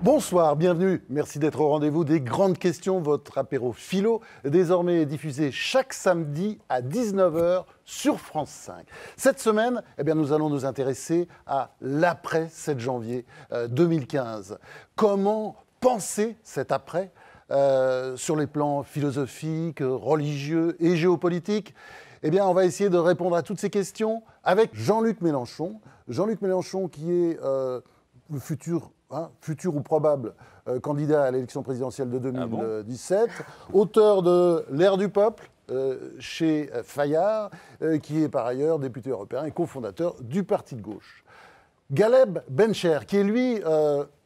Bonsoir, bienvenue. Merci d'être au rendez-vous des grandes questions. Votre apéro philo, désormais diffusé chaque samedi à 19 h sur France 5. Cette semaine, nous allons nous intéresser à l'après 7 janvier 2015. Comment penser cet après sur les plans philosophiques, religieux et géopolitiques? On va essayer de répondre à toutes ces questions avec Jean-Luc Mélenchon. Jean-Luc Mélenchon qui est le futur ou probable candidat à l'élection présidentielle de 2017, auteur de L'Air du peuple chez Fayard, qui est par ailleurs député européen et cofondateur du Parti de gauche. Galeb Bencher, qui est lui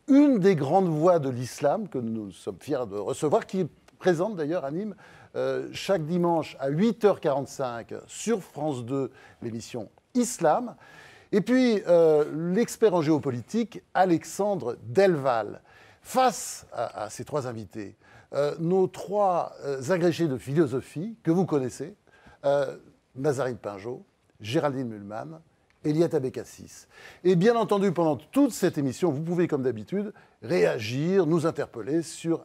une des grandes voix de l'islam que nous sommes fiers de recevoir, qui est présente d'ailleurs à Nîmes chaque dimanche à 8h45 sur France 2, l'émission Islam. Et puis, l'expert en géopolitique, Alexandre Delval. Face à ces trois invités, nos trois agrégés de philosophie que vous connaissez, Nazarine Pinjot, Géraldine Mühlmann, Eliette Abécassis. Et bien entendu, pendant toute cette émission, vous pouvez, comme d'habitude, réagir, nous interpeller sur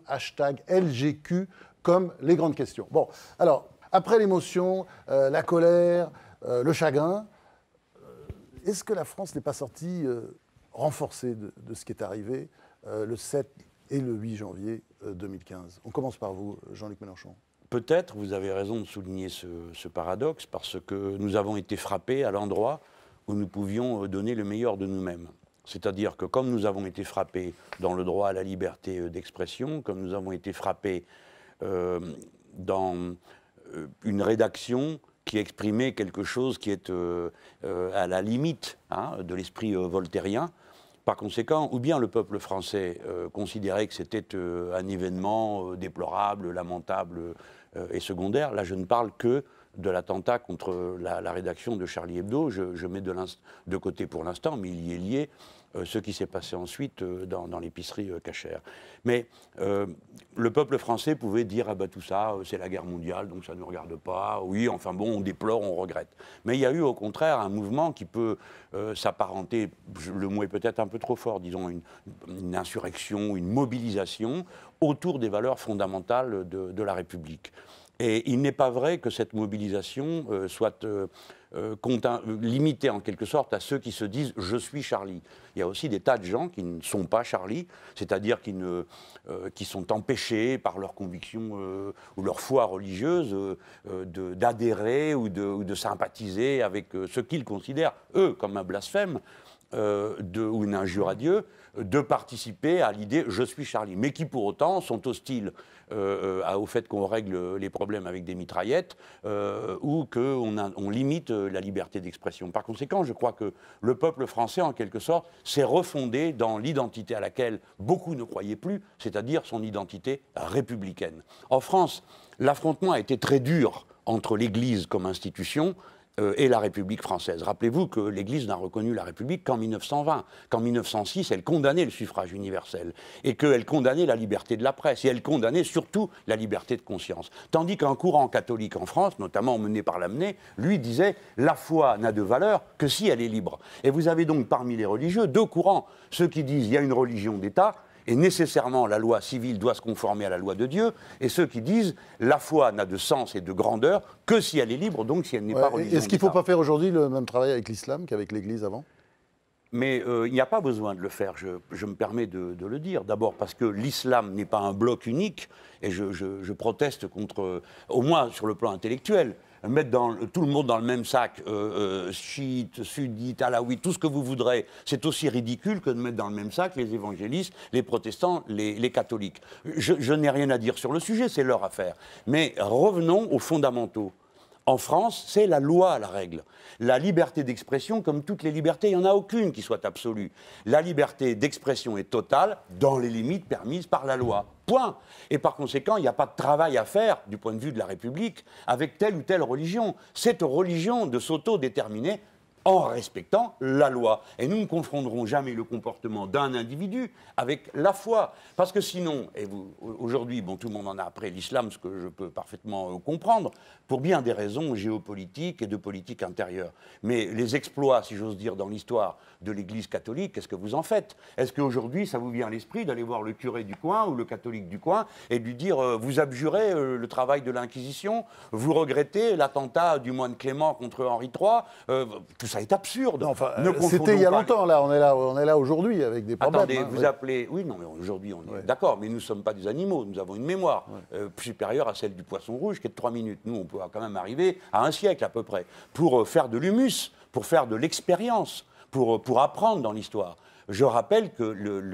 #LGQ comme les grandes questions. Bon, alors, après l'émotion, la colère, le chagrin, est-ce que la France n'est pas sortie renforcée de ce qui est arrivé le 7 et le 8 janvier 2015 ? On commence par vous, Jean-Luc Mélenchon. Peut-être, vous avez raison de souligner ce paradoxe, parce que nous avons été frappés à l'endroit où nous pouvions donner le meilleur de nous-mêmes. C'est-à-dire que comme nous avons été frappés dans le droit à la liberté d'expression, comme nous avons été frappés dans une rédaction qui exprimait quelque chose qui est à la limite de l'esprit voltairien. Par conséquent, ou bien le peuple français considérait que c'était un événement déplorable, lamentable et secondaire. Là, je ne parle que de l'attentat contre la rédaction de Charlie Hebdo. Je mets de côté pour l'instant, mais il y est lié ce qui s'est passé ensuite dans l'épicerie cachère. Mais le peuple français pouvait dire « Ah ben tout ça, c'est la guerre mondiale, donc ça ne nous regarde pas. Oui, enfin bon, on déplore, on regrette. » Mais il y a eu au contraire un mouvement qui peut s'apparenter, le mot est peut-être un peu trop fort, disons une insurrection, une mobilisation autour des valeurs fondamentales de la République. Et il n'est pas vrai que cette mobilisation soit limitée en quelque sorte à ceux qui se disent « je suis Charlie ». Il y a aussi des tas de gens qui ne sont pas Charlie, c'est-à-dire qui sont empêchés par leurs convictions ou leur foi religieuse d'adhérer ou de sympathiser avec ce qu'ils considèrent, eux, comme un blasphème ou une injure à Dieu, de participer à l'idée « je suis Charlie », mais qui pour autant sont hostiles au fait qu'on règle les problèmes avec des mitraillettes ou qu'on limite la liberté d'expression. Par conséquent, je crois que le peuple français, en quelque sorte, s'est refondé dans l'identité à laquelle beaucoup ne croyaient plus, c'est-à-dire son identité républicaine. En France, l'affrontement a été très dur entre l'Église comme institution et la République française. Rappelez-vous que l'Église n'a reconnu la République qu'en 1920, qu'en 1906, elle condamnait le suffrage universel, et qu'elle condamnait la liberté de la presse, et elle condamnait surtout la liberté de conscience. Tandis qu'un courant catholique en France, notamment mené par Lamennais, lui disait « la foi n'a de valeur que si elle est libre ». Et vous avez donc parmi les religieux deux courants, ceux qui disent « il y a une religion d'État », et nécessairement la loi civile doit se conformer à la loi de Dieu, et ceux qui disent la foi n'a de sens et de grandeur que si elle est libre, donc si elle n'est pas religion. Est-ce qu'il ne faut pas faire aujourd'hui le même travail avec l'islam qu'avec l'Église avant ? Mais il n'y a pas besoin de le faire, je me permets de le dire. D'abord parce que l'islam n'est pas un bloc unique, et je proteste contre, au moins sur le plan intellectuel, mettre tout le monde dans le même sac, chiites, sunnites, alaouites, tout ce que vous voudrez, c'est aussi ridicule que de mettre dans le même sac les évangélistes, les protestants, les catholiques. Je n'ai rien à dire sur le sujet, c'est leur affaire. Mais revenons aux fondamentaux. En France, c'est la loi la règle. La liberté d'expression, comme toutes les libertés, il n'y en a aucune qui soit absolue. La liberté d'expression est totale dans les limites permises par la loi. Point. Et par conséquent, il n'y a pas de travail à faire, du point de vue de la République, avec telle ou telle religion. C'est aux religions de s'autodéterminer en respectant la loi. Et nous ne confronterons jamais le comportement d'un individu avec la foi. Parce que sinon, et aujourd'hui, bon, tout le monde en a après l'islam, ce que je peux parfaitement comprendre, pour bien des raisons géopolitiques et de politique intérieure. Mais les exploits, si j'ose dire, dans l'histoire de l'Église catholique, qu'est-ce que vous en faites? Est-ce qu'aujourd'hui, ça vous vient à l'esprit d'aller voir le curé du coin ou le catholique du coin et de lui dire vous abjurez le travail de l'Inquisition, vous regrettez l'attentat du moine Clément contre Henri III, tout ça est absurde. Non, enfin, c'était il y a longtemps, là, on est là aujourd'hui avec des problèmes. Attendez, vous appelez... Oui, non, mais aujourd'hui, on est d'accord, mais nous ne sommes pas des animaux, nous avons une mémoire supérieure à celle du poisson rouge qui est de 3 minutes. Nous, on peut quand même arriver à un siècle à peu près, pour faire de l'humus, pour faire de l'expérience, pour apprendre dans l'histoire. Je rappelle que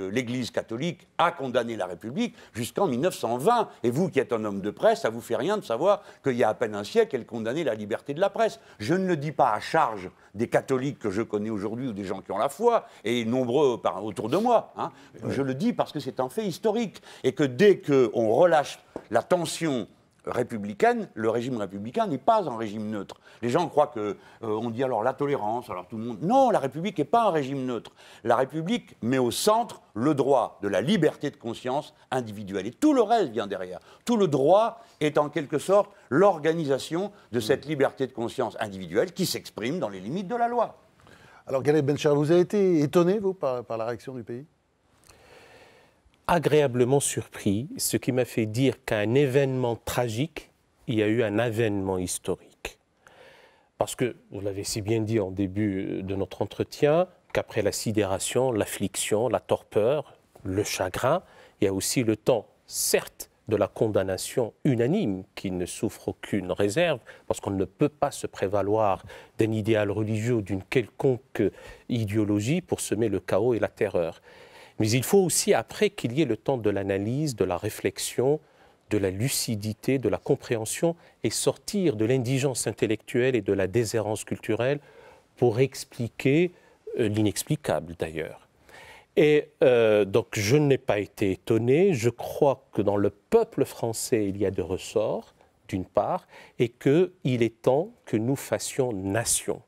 l'Église catholique a condamné la République jusqu'en 1920. Et vous, qui êtes un homme de presse, ça ne vous fait rien de savoir qu'il y a à peine un siècle, elle condamnait la liberté de la presse. Je ne le dis pas à charge des catholiques que je connais aujourd'hui ou des gens qui ont la foi, et nombreux autour de moi. Hein. Ouais. Je le dis parce que c'est un fait historique. Et que dès qu'on relâche la tension républicaine, le régime républicain n'est pas un régime neutre. Les gens croient qu'on dit alors la tolérance, alors tout le monde... Non, la République n'est pas un régime neutre. La République met au centre le droit de la liberté de conscience individuelle. Et tout le reste vient derrière. Tout le droit est en quelque sorte l'organisation de cette liberté de conscience individuelle qui s'exprime dans les limites de la loi. Alors Galeb Bencher, vous avez été étonné, vous, par la réaction du pays ? Agréablement surpris, ce qui m'a fait dire qu'à un événement tragique, il y a eu un avènement historique. Parce que, vous l'avez si bien dit en début de notre entretien, qu'après la sidération, l'affliction, la torpeur, le chagrin, il y a aussi le temps, certes, de la condamnation unanime qui ne souffre aucune réserve, parce qu'on ne peut pas se prévaloir d'un idéal religieux ou d'une quelconque idéologie pour semer le chaos et la terreur. Mais il faut aussi, après, qu'il y ait le temps de l'analyse, de la réflexion, de la lucidité, de la compréhension, et sortir de l'indigence intellectuelle et de la déshérence culturelle pour expliquer l'inexplicable, d'ailleurs. Et donc, je n'ai pas été étonné. Je crois que dans le peuple français, il y a des ressorts, d'une part, et qu'il est temps que nous fassions nation.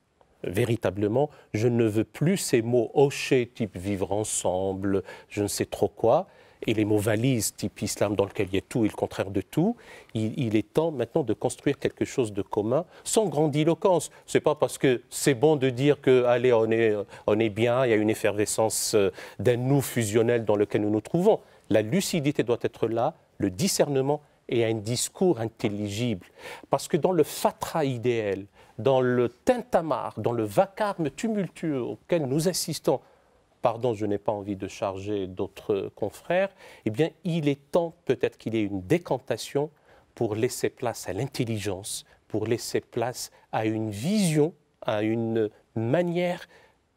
Véritablement, je ne veux plus ces mots hochés type vivre ensemble, je ne sais trop quoi, et les mots valises type islam dans lequel il y a tout et le contraire de tout. Il est temps maintenant de construire quelque chose de commun sans grandiloquence. Ce n'est pas parce que c'est bon de dire que allez, on est bien, il y a une effervescence d'un nous fusionnel dans lequel nous nous trouvons. La lucidité doit être là, le discernement et un discours intelligible. Parce que dans le fatras idéal, dans le tintamarre, dans le vacarme tumultueux auquel nous assistons, pardon, je n'ai pas envie de charger d'autres confrères, eh bien, il est temps peut-être qu'il y ait une décantation pour laisser place à l'intelligence, pour laisser place à une vision, à une manière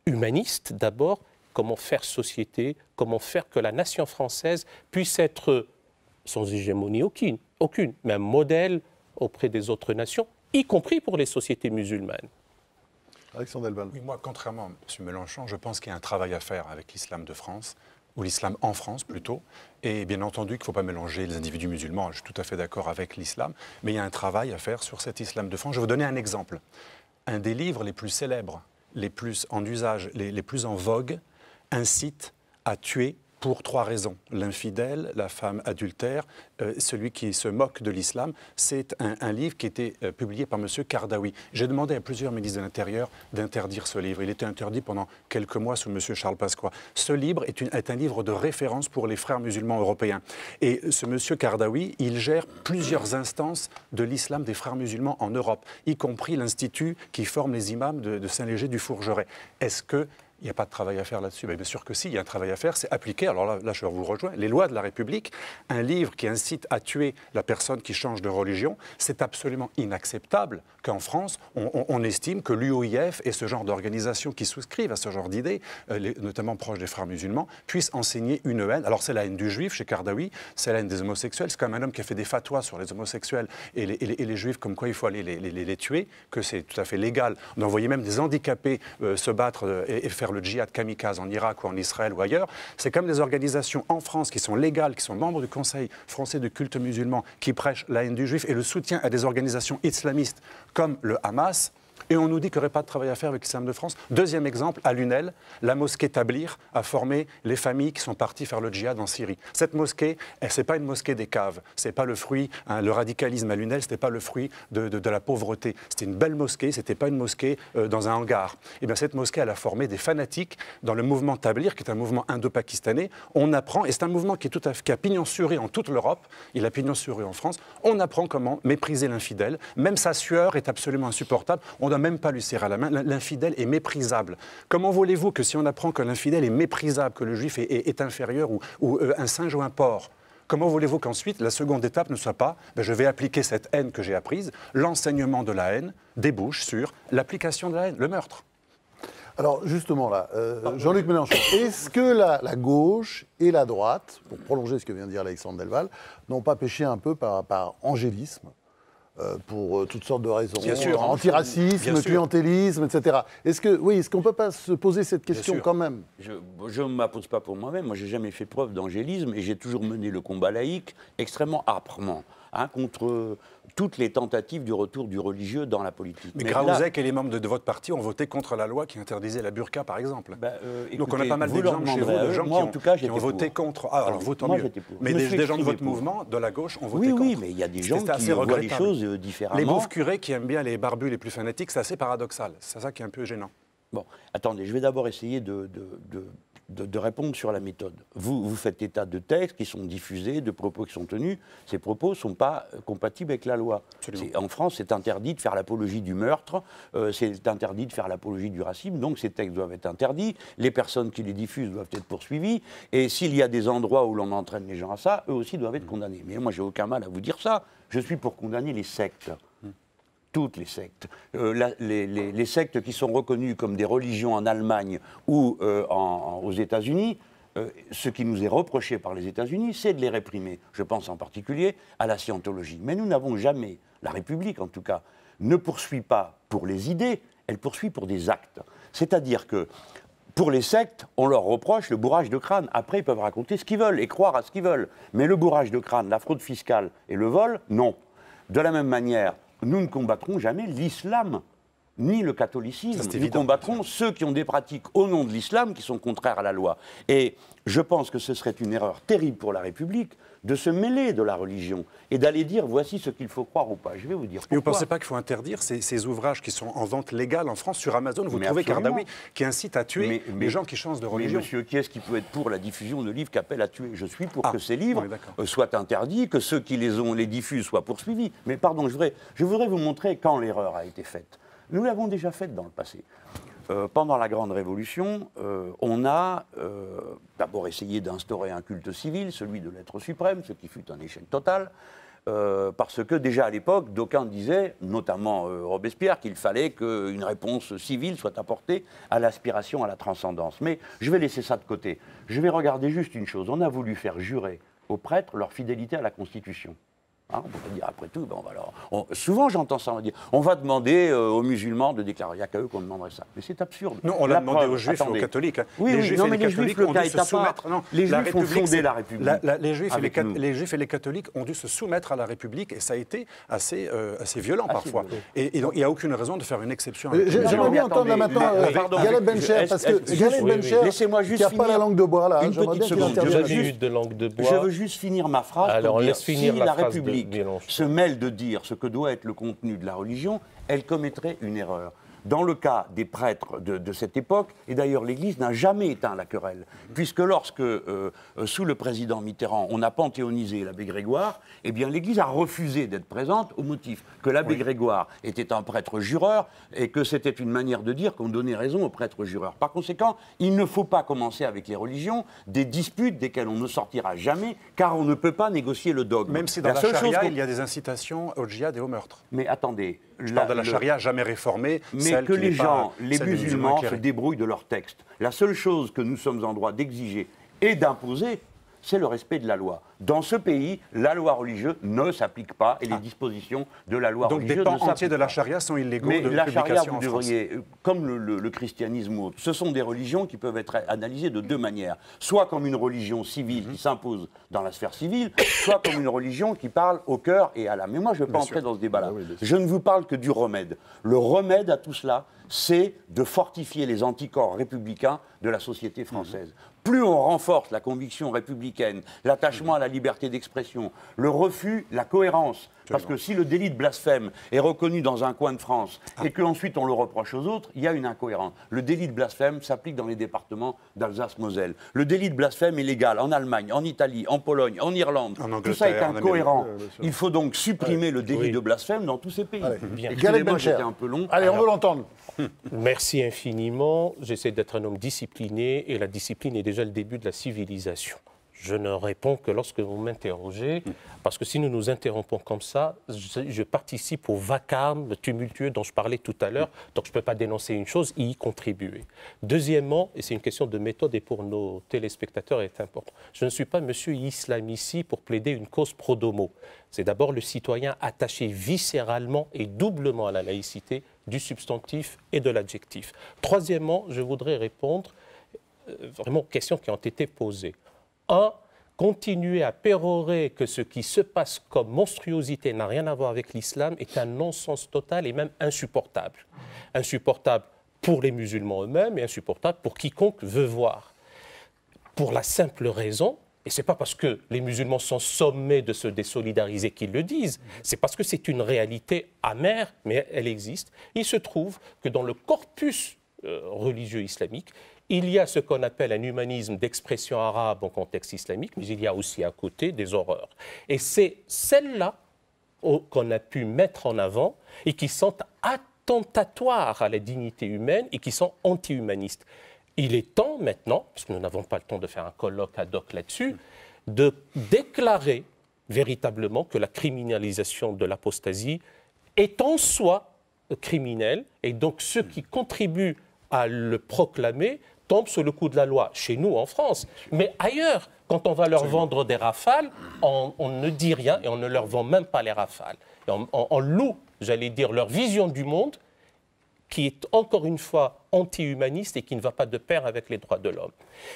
humaniste d'abord, comment faire société, comment faire que la nation française puisse être sans hégémonie aucune, mais un modèle auprès des autres nations, y compris pour les sociétés musulmanes. Alexandre Delval. Oui, moi, contrairement à M. Mélenchon, je pense qu'il y a un travail à faire avec l'islam de France, ou l'islam en France plutôt, et bien entendu qu'il ne faut pas mélanger les individus musulmans, je suis tout à fait d'accord avec l'islam, mais il y a un travail à faire sur cet islam de France. Je vais vous donner un exemple. Un des livres les plus célèbres, les plus en usage, les plus en vogue, incite à tuer pour 3 raisons. L'infidèle, la femme adultère, celui qui se moque de l'islam. C'est un livre qui a été publié par M. Kardawi. J'ai demandé à plusieurs ministres de l'Intérieur d'interdire ce livre. Il était interdit pendant quelques mois sous M. Charles Pasqua. Ce livre est un livre de référence pour les frères musulmans européens. Et ce M. Kardawi, il gère plusieurs instances de l'islam des frères musulmans en Europe, y compris l'institut qui forme les imams de Saint-Léger du Fourgeret. Est-ce que il n'y a pas de travail à faire là-dessus? Bien sûr que si, il y a un travail à faire, c'est appliquer, alors là je vous rejoins, les lois de la République. Un livre qui incite à tuer la personne qui change de religion, c'est absolument inacceptable qu'en France, on estime que l'UOIF et ce genre d'organisations qui souscrivent à ce genre d'idées, notamment proches des frères musulmans, puissent enseigner une haine. Alors c'est la haine du juif chez Kardawi, c'est la haine des homosexuels, c'est quand même un homme qui a fait des fatwas sur les homosexuels et les juifs, comme quoi il faut aller les tuer, que c'est tout à fait légal. On envoyait même des handicapés se battre et faire le djihad kamikaze en Irak ou en Israël ou ailleurs. C'est comme des organisations en France qui sont légales, qui sont membres du Conseil français de culte musulman, qui prêchent la haine du juif et le soutien à des organisations islamistes comme le Hamas. Et on nous dit qu'il n'y aurait pas de travail à faire avec l'islam de France. Deuxième exemple, à Lunel, la mosquée Tablir a formé les familles qui sont parties faire le djihad en Syrie. Cette mosquée, ce n'est pas une mosquée des caves, ce n'est pas le fruit, le radicalisme à Lunel, ce n'était pas le fruit de la pauvreté. C'était une belle mosquée, ce n'était pas une mosquée dans un hangar. Et bien cette mosquée, elle a formé des fanatiques dans le mouvement Tablir, qui est un mouvement indo-pakistanais. On apprend, et c'est un mouvement qui a pignon sur rue en toute l'Europe, il a pignon sur rue en France, on apprend comment mépriser l'infidèle. Même sa sueur est absolument insupportable, on ne doit même pas lui serrer la main, l'infidèle est méprisable. Comment voulez-vous que si on apprend que l'infidèle est méprisable, que le juif est inférieur ou un singe ou un porc, comment voulez-vous qu'ensuite, la seconde étape ne soit pas je vais appliquer cette haine que j'ai apprise, l'enseignement de la haine débouche sur l'application de la haine, le meurtre. Alors justement là, Jean-Luc Mélenchon, est-ce que la gauche et la droite, pour prolonger ce que vient de dire Alexandre Delval, n'ont pas péché un peu par angélisme pour toutes sortes de raisons, bien sûr, antiracisme, clientélisme, etc. Est-ce qu'on ne peut pas se poser cette question quand même? Je ne m'appose pas pour moi-même, moi je n'ai jamais fait preuve d'angélisme et j'ai toujours mené le combat laïque extrêmement âprement. Contre toutes les tentatives du retour du religieux dans la politique. Mais Kraouzek et les membres de votre parti ont voté contre la loi qui interdisait la burqa, par exemple. Donc on a pas mal d'exemples chez vous de gens qui ont voté contre. Ah, alors vous, tant mieux. Mais des gens de votre mouvement, de la gauche, ont voté contre. Oui, mais il y a des gens qui voient les choses différemment. Les beaufs curés qui aiment bien les barbus les plus fanatiques, c'est assez paradoxal. C'est ça qui est un peu gênant. Bon, attendez, je vais d'abord essayer de répondre sur la méthode. Vous faites état de textes qui sont diffusés, de propos qui sont tenus. Ces propos ne sont pas compatibles avec la loi. En France, c'est interdit de faire l'apologie du meurtre, c'est interdit de faire l'apologie du racisme, donc ces textes doivent être interdits. Les personnes qui les diffusent doivent être poursuivies. Et s'il y a des endroits où l'on entraîne les gens à ça, eux aussi doivent être condamnés. Mais moi, j'ai aucun mal à vous dire ça. Je suis pour condamner les sectes. Toutes les sectes. Les sectes qui sont reconnues comme des religions en Allemagne ou aux États-Unis, ce qui nous est reproché par les États-Unis, c'est de les réprimer. Je pense en particulier à la scientologie. Mais nous n'avons jamais, la République en tout cas, ne poursuit pas pour les idées, elle poursuit pour des actes. C'est-à-dire que pour les sectes, on leur reproche le bourrage de crâne. Après, ils peuvent raconter ce qu'ils veulent et croire à ce qu'ils veulent. Mais le bourrage de crâne, la fraude fiscale et le vol, non. De la même manière, nous ne combattrons jamais l'islam, ni le catholicisme. Nous combattrons ceux qui ont des pratiques au nom de l'islam qui sont contraires à la loi. Et je pense que ce serait une erreur terrible pour la République de se mêler de la religion et d'aller dire voici ce qu'il faut croire ou pas. Je vais vous dire pourquoi. Mais vous ne pensez pas qu'il faut interdire ces ouvrages qui sont en vente légale en France sur Amazon? Vous trouvez Kardawi qui incite à tuer les gens qui changent de religion? Mais monsieur, qui est-ce qui peut être pour la diffusion de livres qui appellent à tuer? Je suis pour que ces livres soient interdits, que ceux qui les diffusent soient poursuivis. Mais pardon, je voudrais vous montrer quand l'erreur a été faite. Nous l'avons déjà faite dans le passé. Pendant la Grande Révolution, on a d'abord essayé d'instaurer un culte civil, celui de l'être suprême, ce qui fut un échec total, parce que déjà à l'époque, d'aucuns disaient, notamment Robespierre, qu'il fallait qu'une réponse civile soit apportée à l'aspiration à la transcendance. Mais je vais laisser ça de côté. Je vais regarder juste une chose. On a voulu faire jurer aux prêtres leur fidélité à la Constitution. On pourrait dire, après tout, souvent j'entends ça, on va demander aux musulmans de déclarer, il n'y a qu'à eux qu'on demanderait ça. Mais c'est absurde. Non, on l'a demandé aux juifs et aux catholiques. Oui, les juifs et les catholiques ont dû se soumettre. Les juifs ont fondé la République. Les juifs et les catholiques ont dû se soumettre à la République et ça a été assez violent parfois. Et il n'y a aucune raison de faire une exception. J'aimerais bien entendre là maintenant Galeb Bencher, parce que Galeb Bencher, qui n'a pas la langue de bois là, j'aimerais bien qu'il intervienne. Je veux juste finir ma phrase pour dire si la République se mêle de dire ce que doit être le contenu de la religion, elle commettrait une erreur. Dans le cas des prêtres de cette époque, et d'ailleurs l'Église n'a jamais éteint la querelle, puisque lorsque, sous le président Mitterrand, on a panthéonisé l'abbé Grégoire, eh bien l'Église a refusé d'être présente au motif que l'abbé Grégoire était un prêtre jureur et que c'était une manière de dire qu'on donnait raison aux prêtres jureurs. Par conséquent, il ne faut pas commencer avec les religions des disputes desquelles on ne sortira jamais, car on ne peut pas négocier le dogme. Même si dans la charia, il y a des incitations au djihad et au meurtre. Mais attendez... Je parle de la charia jamais réformée. Mais que les gens, les musulmans, se débrouillent de leurs textes. La seule chose que nous sommes en droit d'exiger et d'imposer, c'est le respect de la loi. Dans ce pays, la loi religieuse ne s'applique pas et les dispositions de la loi religieuse ne s'appliquent pas. Donc des pans entiers de la charia sont illégaux Mais de la charia, publication vous en France. devriez, comme le christianisme ou autre, ce sont des religions qui peuvent être analysées de deux manières. Soit comme une religion civile qui s'impose dans la sphère civile, soit comme une religion qui parle au cœur et à l'âme. Mais moi, je ne vais pas entrer dans ce débat-là. Je ne vous parle que du remède. Le remède à tout cela, c'est de fortifier les anticorps républicains de la société française. Plus on renforce la conviction républicaine, l'attachement à la liberté d'expression, le refus, la cohérence, parce que si le délit de blasphème est reconnu dans un coin de France et qu'ensuite on le reproche aux autres, il y a une incohérence. Le délit de blasphème s'applique dans les départements d'Alsace-Moselle. Le délit de blasphème est légal en Allemagne, en Italie, en Pologne, en Irlande. Tout ça est incohérent. Il faut donc supprimer le délit de blasphème dans tous ces pays. Excusez-moi, j'étais un peu long. Allez, on veut l'entendre. Merci infiniment. J'essaie d'être un homme discipliné et la discipline est déjà le début de la civilisation. Je ne réponds que lorsque vous m'interrogez, parce que si nous nous interrompons comme ça, je participe au vacarme tumultueux dont je parlais tout à l'heure, donc je ne peux pas dénoncer une chose et y contribuer. Deuxièmement, et c'est une question de méthode et pour nos téléspectateurs est important, je ne suis pas monsieur Islam ici pour plaider une cause pro domo. C'est d'abord le citoyen attaché viscéralement et doublement à la laïcité du substantif et de l'adjectif. Troisièmement, je voudrais répondre vraiment aux questions qui ont été posées. 1. Continuer à pérorer que ce qui se passe comme monstruosité n'a rien à voir avec l'islam est un non-sens total et même insupportable. Insupportable pour les musulmans eux-mêmes et insupportable pour quiconque veut voir. Pour la simple raison, et ce n'est pas parce que les musulmans sont sommés de se désolidariser qu'ils le disent, c'est parce que c'est une réalité amère, mais elle existe. Il se trouve que dans le corpus religieux islamique, il y a ce qu'on appelle un humanisme d'expression arabe en contexte islamique, mais il y a aussi à côté des horreurs. Et c'est celles-là qu'on a pu mettre en avant et qui sont attentatoires à la dignité humaine et qui sont anti-humanistes. Il est temps maintenant, parce que nous n'avons pas le temps de faire un colloque ad hoc là-dessus, de déclarer véritablement que la criminalisation de l'apostasie est en soi criminelle et donc ceux qui contribuent à le proclamer tombent sous le coup de la loi, chez nous en France. Mais ailleurs, quand on va leur vendre des rafales, on ne dit rien et on ne leur vend même pas les rafales. Et on loue, j'allais dire, leur vision du monde qui est encore une fois anti-humaniste et qui ne va pas de pair avec les droits de l'homme.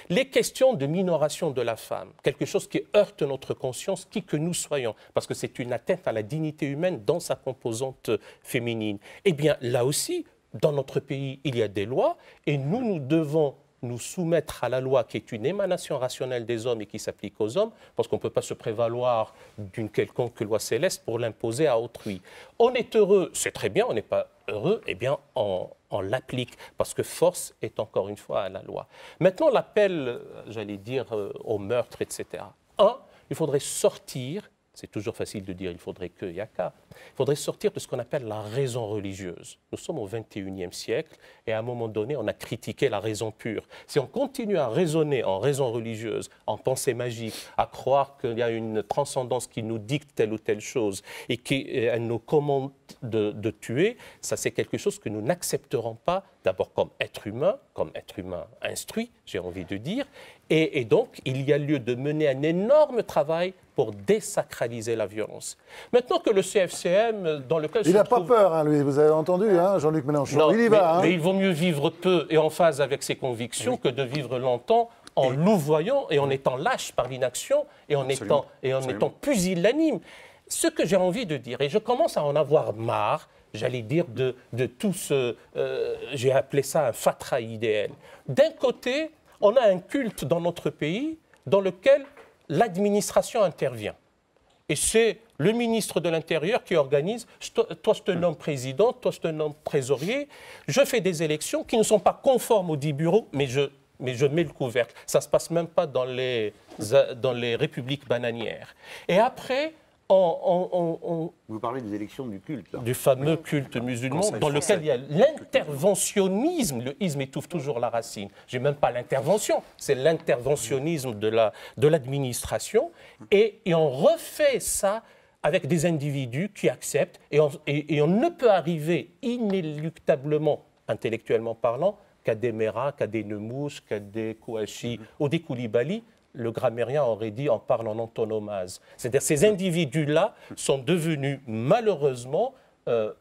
Les questions de minoration de la femme, quelque chose qui heurte notre conscience, qui que nous soyons, parce que c'est une atteinte à la dignité humaine dans sa composante féminine. Eh bien, là aussi, dans notre pays, il y a des lois et nous devons nous soumettre à la loi qui est une émanation rationnelle des hommes et qui s'applique aux hommes, parce qu'on ne peut pas se prévaloir d'une quelconque loi céleste pour l'imposer à autrui. On est heureux, c'est très bien, on n'est pas heureux, eh bien on l'applique, parce que force est encore une fois à la loi. Maintenant, l'appel, j'allais dire, au meurtre, etc. Il faudrait sortir, c'est toujours facile de dire il faudrait que, il y a qu'à, il faudrait sortir de ce qu'on appelle la raison religieuse. Nous sommes au XXIe siècle et à un moment donné, on a critiqué la raison pure. Si on continue à raisonner en raison religieuse, en pensée magique, à croire qu'il y a une transcendance qui nous dicte telle ou telle chose et qu'elle nous commande de tuer, ça c'est quelque chose que nous n'accepterons pas, d'abord comme être humain instruit, j'ai envie de dire, et donc il y a lieu de mener un énorme travail pour désacraliser la violence. Maintenant que le CFCM, dans lequel il n'a pas peur, hein, lui, vous avez entendu, hein, Jean-Luc Mélenchon, non, il y va. Mais il vaut mieux vivre peu et en phase avec ses convictions que de vivre longtemps en louvoyant et en étant lâche par l'inaction et en étant pusillanime. Ce que j'ai envie de dire, et je commence à en avoir marre, j'allais dire, de tout ce... j'ai appelé ça un fatras idéal. D'un côté, on a un culte dans notre pays dans lequel l'administration intervient. Et c'est le ministre de l'Intérieur qui organise, toi je te nomme président, toi je te nomme trésorier, je fais des élections qui ne sont pas conformes aux 10 bureaux, mais je mets le couvercle. Ça ne se passe même pas dans les républiques bananières. Et après... Vous parlez des élections du culte, là. Du fameux culte musulman dans lequel il y a l'interventionnisme. Le isme étouffe toujours la racine. Je n'ai même pas l'intervention, c'est l'interventionnisme de l'administration. Et on refait ça avec des individus qui acceptent. Et on ne peut arriver inéluctablement, intellectuellement parlant, qu'à des Meras, qu'à des Nemouche, qu'à des Kouachi ou des Koulibaly, le grammairien aurait dit on parle en antonomase. C'est-à-dire ces individus-là sont devenus malheureusement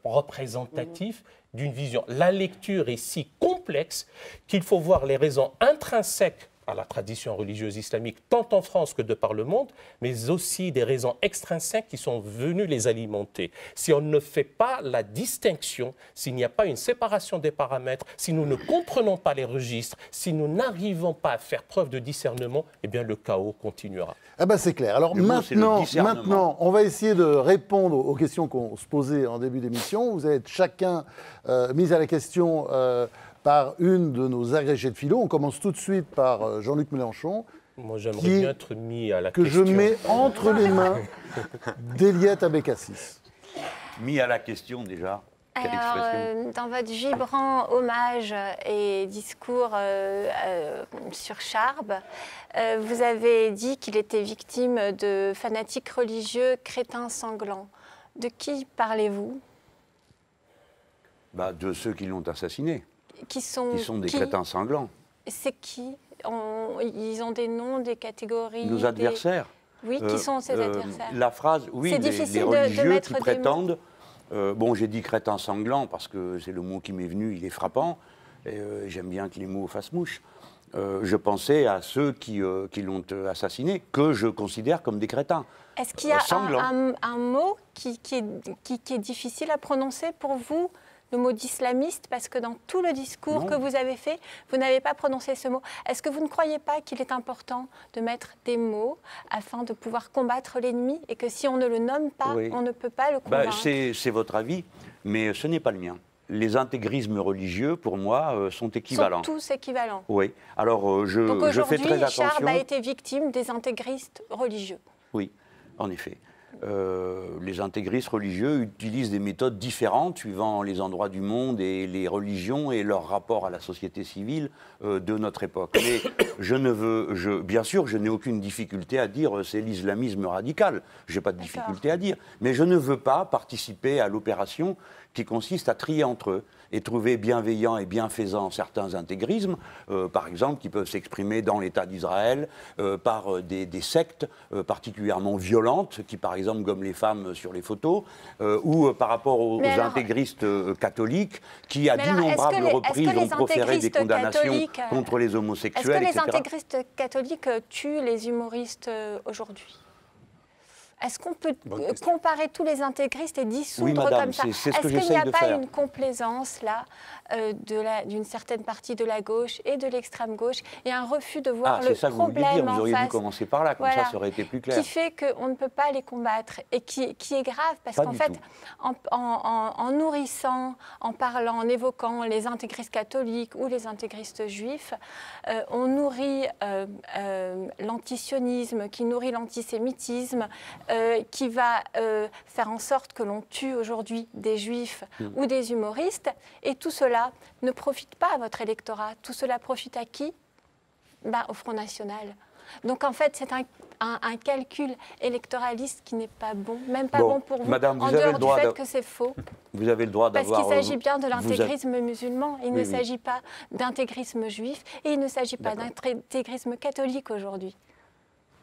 représentatifs d'une vision. La lecture est si complexe qu'il faut voir les raisons intrinsèques à la tradition religieuse islamique, tant en France que de par le monde, mais aussi des raisons extrinsèques qui sont venues les alimenter. Si on ne fait pas la distinction, s'il n'y a pas une séparation des paramètres, si nous ne comprenons pas les registres, si nous n'arrivons pas à faire preuve de discernement, eh bien le chaos continuera. Ah ben c'est clair. Alors maintenant, on va essayer de répondre aux questions qu'on se posait en début d'émission. Vous allez être chacun mis à la question par une de nos agrégés de philo. On commence tout de suite par Jean-Luc Mélenchon. Moi, j'aimerais bien être mis à la question. Que je mets entre les mains d'Eliette Abécassis. Mis à la question, déjà. Quelle expression. Dans votre vibrant hommage et discours sur Charb, vous avez dit qu'il était victime de fanatiques religieux crétins sanglants. De qui parlez-vous ? De ceux qui l'ont assassiné. Qui sont des crétins sanglants. C'est qui ? Ils ont des noms, des catégories. Nos adversaires. Oui, qui sont ces adversaires ? La phrase, oui, les religieux qui prétendent. J'ai dit crétin sanglant parce que c'est le mot qui m'est venu, il est frappant. Et j'aime bien que les mots fassent mouche. Je pensais à ceux qui l'ont assassiné, que je considère comme des crétins. Est-ce qu'il y a un mot qui est difficile à prononcer pour vous ? Le mot d'islamiste, parce que dans tout le discours que vous avez fait, vous n'avez pas prononcé ce mot. Est-ce que vous ne croyez pas qu'il est important de mettre des mots afin de pouvoir combattre l'ennemi et que si on ne le nomme pas, on ne peut pas le combattre ? C'est votre avis, mais ce n'est pas le mien. Les intégrismes religieux, pour moi, sont équivalents. Sont tous équivalents. Oui. Alors, je fais très attention. Charb a été victime des intégristes religieux. Oui, en effet. Les intégristes religieux utilisent des méthodes différentes suivant les endroits du monde et les religions et leur rapport à la société civile de notre époque. Mais bien sûr, je n'ai aucune difficulté à dire c'est l'islamisme radical. Je n'ai pas de difficulté à dire. Mais je ne veux pas participer à l'opération qui consiste à trier entre eux et trouver bienveillants et bienfaisants certains intégrismes, par exemple, qui peuvent s'exprimer dans l'État d'Israël par des sectes particulièrement violentes, qui par exemple gomment les femmes sur les photos, ou par rapport aux intégristes catholiques, qui à d'innombrables reprises ont proféré des condamnations contre les homosexuels, etc. Est-ce que les intégristes catholiques tuent les humoristes aujourd'hui ? Est-ce qu'on peut comparer tous les intégristes et dissoudre comme ça ? Est-ce qu'il n'y a pas une complaisance là d'une certaine partie de la gauche et de l'extrême gauche et un refus de voir le problème vous auriez dû commencer par là, comme ça aurait été plus clair. Qui fait qu'on ne peut pas les combattre et qui est grave parce qu'en fait, en nourrissant, en parlant, en évoquant les intégristes catholiques ou les intégristes juifs, on nourrit l'antisionisme, qui nourrit l'antisémitisme, qui va faire en sorte que l'on tue aujourd'hui des juifs ou des humoristes. Et tout cela ne profite pas à votre électorat. Tout cela profite à qui ? Au Front National. Donc en fait, c'est un calcul électoraliste qui n'est pas bon, même pas bon pour vous, Madame, en dehors du fait que c'est faux. Vous avez le droit d'avoir... Parce qu'il s'agit bien de l'intégrisme musulman, il ne s'agit pas d'intégrisme juif et il ne s'agit pas d'intégrisme catholique aujourd'hui.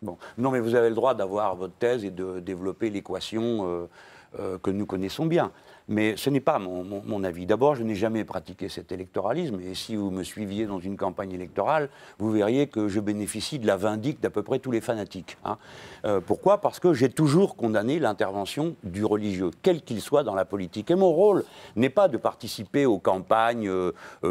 Non, mais vous avez le droit d'avoir votre thèse et de développer l'équation que nous connaissons bien. Mais ce n'est pas mon avis. D'abord, je n'ai jamais pratiqué cet électoralisme. Et si vous me suiviez dans une campagne électorale, vous verriez que je bénéficie de la vindicte d'à peu près tous les fanatiques. Pourquoi ? Parce que j'ai toujours condamné l'intervention du religieux, quel qu'il soit dans la politique. Et mon rôle n'est pas de participer aux campagnes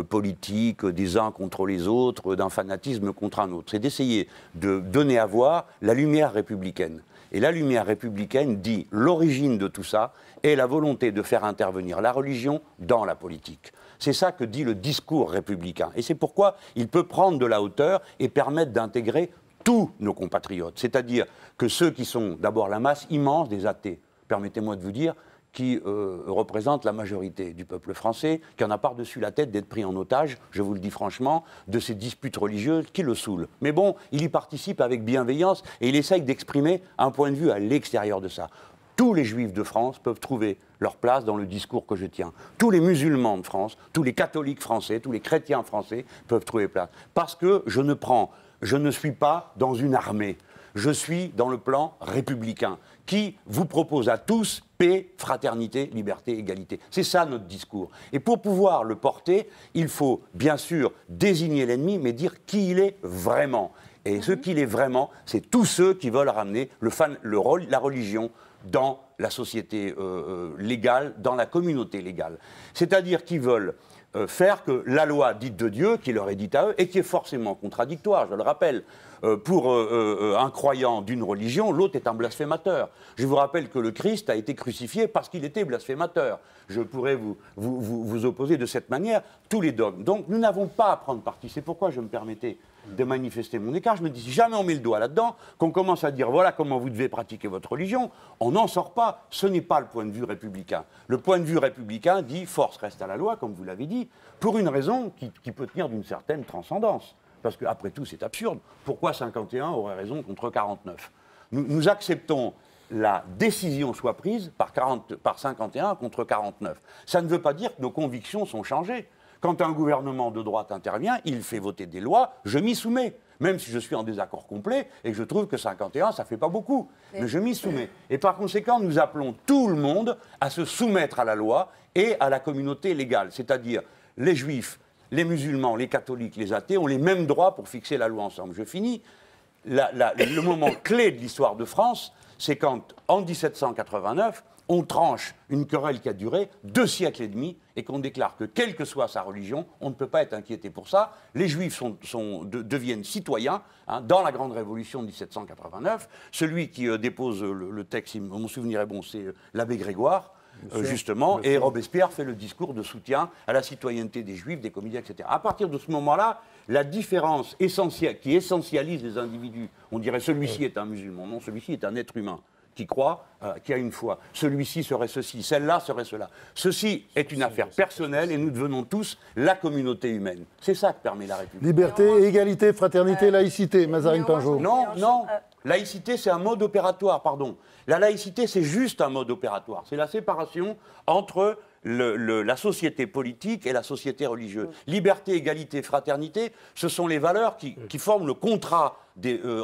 politiques des uns contre les autres, d'un fanatisme contre un autre. C'est d'essayer de donner à voir la lumière républicaine. Et la lumière républicaine dit l'origine de tout ça est la volonté de faire intervenir la religion dans la politique. C'est ça que dit le discours républicain. Et c'est pourquoi il peut prendre de la hauteur et permettre d'intégrer tous nos compatriotes. C'est-à-dire que ceux qui sont d'abord la masse immense des athées, permettez-moi de vous dire, qui représente la majorité du peuple français, qui en a par-dessus la tête d'être pris en otage, je vous le dis franchement, de ces disputes religieuses qui le saoulent. Mais bon, il y participe avec bienveillance et il essaye d'exprimer un point de vue à l'extérieur de ça. Tous les juifs de France peuvent trouver leur place dans le discours que je tiens. Tous les musulmans de France, tous les catholiques français, tous les chrétiens français peuvent trouver place. Parce que je ne prends je ne suis pas dans une armée. Je suis dans le plan républicain, qui vous propose à tous paix, fraternité, liberté, égalité. C'est ça notre discours. Et pour pouvoir le porter, il faut bien sûr désigner l'ennemi, mais dire qui il est vraiment. Et ce qu'il est vraiment, c'est tous ceux qui veulent ramener la religion dans la société légale, dans la communauté légale. C'est-à-dire qu'ils veulent faire que la loi dite de Dieu, qui leur est dite à eux, et qui est forcément contradictoire, je le rappelle, pour un croyant d'une religion, l'autre est un blasphémateur. Je vous rappelle que le Christ a été crucifié parce qu'il était blasphémateur. Je pourrais vous opposer de cette manière tous les dogmes. Donc nous n'avons pas à prendre parti. C'est pourquoi je me permettais de manifester mon écart. Je me dis, si jamais on met le doigt là-dedans, qu'on commence à dire voilà comment vous devez pratiquer votre religion, on n'en sort pas. Ce n'est pas le point de vue républicain. Le point de vue républicain dit force reste à la loi, comme vous l'avez dit, pour une raison qui peut tenir d'une certaine transcendance. Parce qu'après tout, c'est absurde. Pourquoi 51 aurait raison contre 49 ? Nous acceptons la décision soit prise par 51 contre 49. Ça ne veut pas dire que nos convictions sont changées. Quand un gouvernement de droite intervient, il fait voter des lois, je m'y soumets. Même si je suis en désaccord complet et que je trouve que 51, ça ne fait pas beaucoup. Mais je m'y soumets. Et par conséquent, nous appelons tout le monde à se soumettre à la loi et à la communauté légale. C'est-à-dire les juifs, les musulmans, les catholiques, les athées ont les mêmes droits pour fixer la loi ensemble. Je finis. Le moment clé de l'histoire de France, c'est quand, en 1789, on tranche une querelle qui a duré 2 siècles et demi et qu'on déclare que, quelle que soit sa religion, on ne peut pas être inquiété pour ça. Les Juifs deviennent citoyens dans la Grande Révolution de 1789. Celui qui dépose le texte, si mon souvenir est bon, c'est l'abbé Grégoire. Justement, et Robespierre fait le discours de soutien à la citoyenneté des Juifs, des comédiens, etc. À partir de ce moment-là, la différence essentielle, qui essentialise les individus, on dirait celui-ci est un musulman, non, celui-ci est un être humain qui croit, qui a une foi. Celui-ci serait ceci, celle-là serait cela. Ceci est une affaire personnelle et nous devenons tous la communauté humaine. C'est ça que permet la République. Liberté, égalité, fraternité, laïcité, Mazarine Pinjot. Non. Laïcité, c'est un mode opératoire, pardon. La laïcité, c'est juste un mode opératoire. C'est la séparation entre la société politique et la société religieuse. Liberté, égalité, fraternité, ce sont les valeurs qui forment le contrat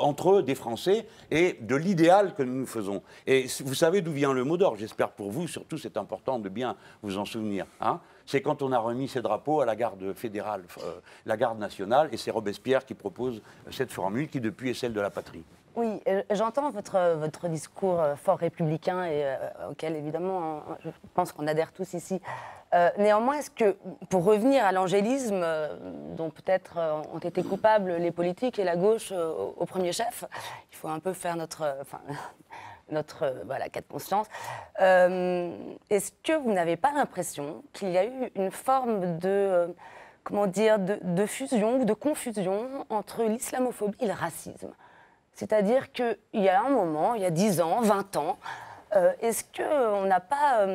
entre eux, des Français, et de l'idéal que nous nous faisons. Et vous savez d'où vient le mot d'ordre, j'espère pour vous, surtout c'est important de bien vous en souvenir. C'est quand on a remis ces drapeaux à la garde fédérale, la garde nationale, et c'est Robespierre qui propose cette formule qui depuis est celle de la patrie. Oui, j'entends votre discours fort républicain et auquel évidemment je pense qu'on adhère tous ici. Néanmoins, est-ce que, pour revenir à l'angélisme dont peut-être ont été coupables les politiques et la gauche au premier chef, il faut un peu faire notre cas de conscience. Est-ce que vous n'avez pas l'impression qu'il y a eu une forme de fusion ou de confusion entre l'islamophobie et le racisme ? C'est-à-dire qu'il y a un moment, il y a 10 ans, 20 ans, est-ce qu'on n'a pas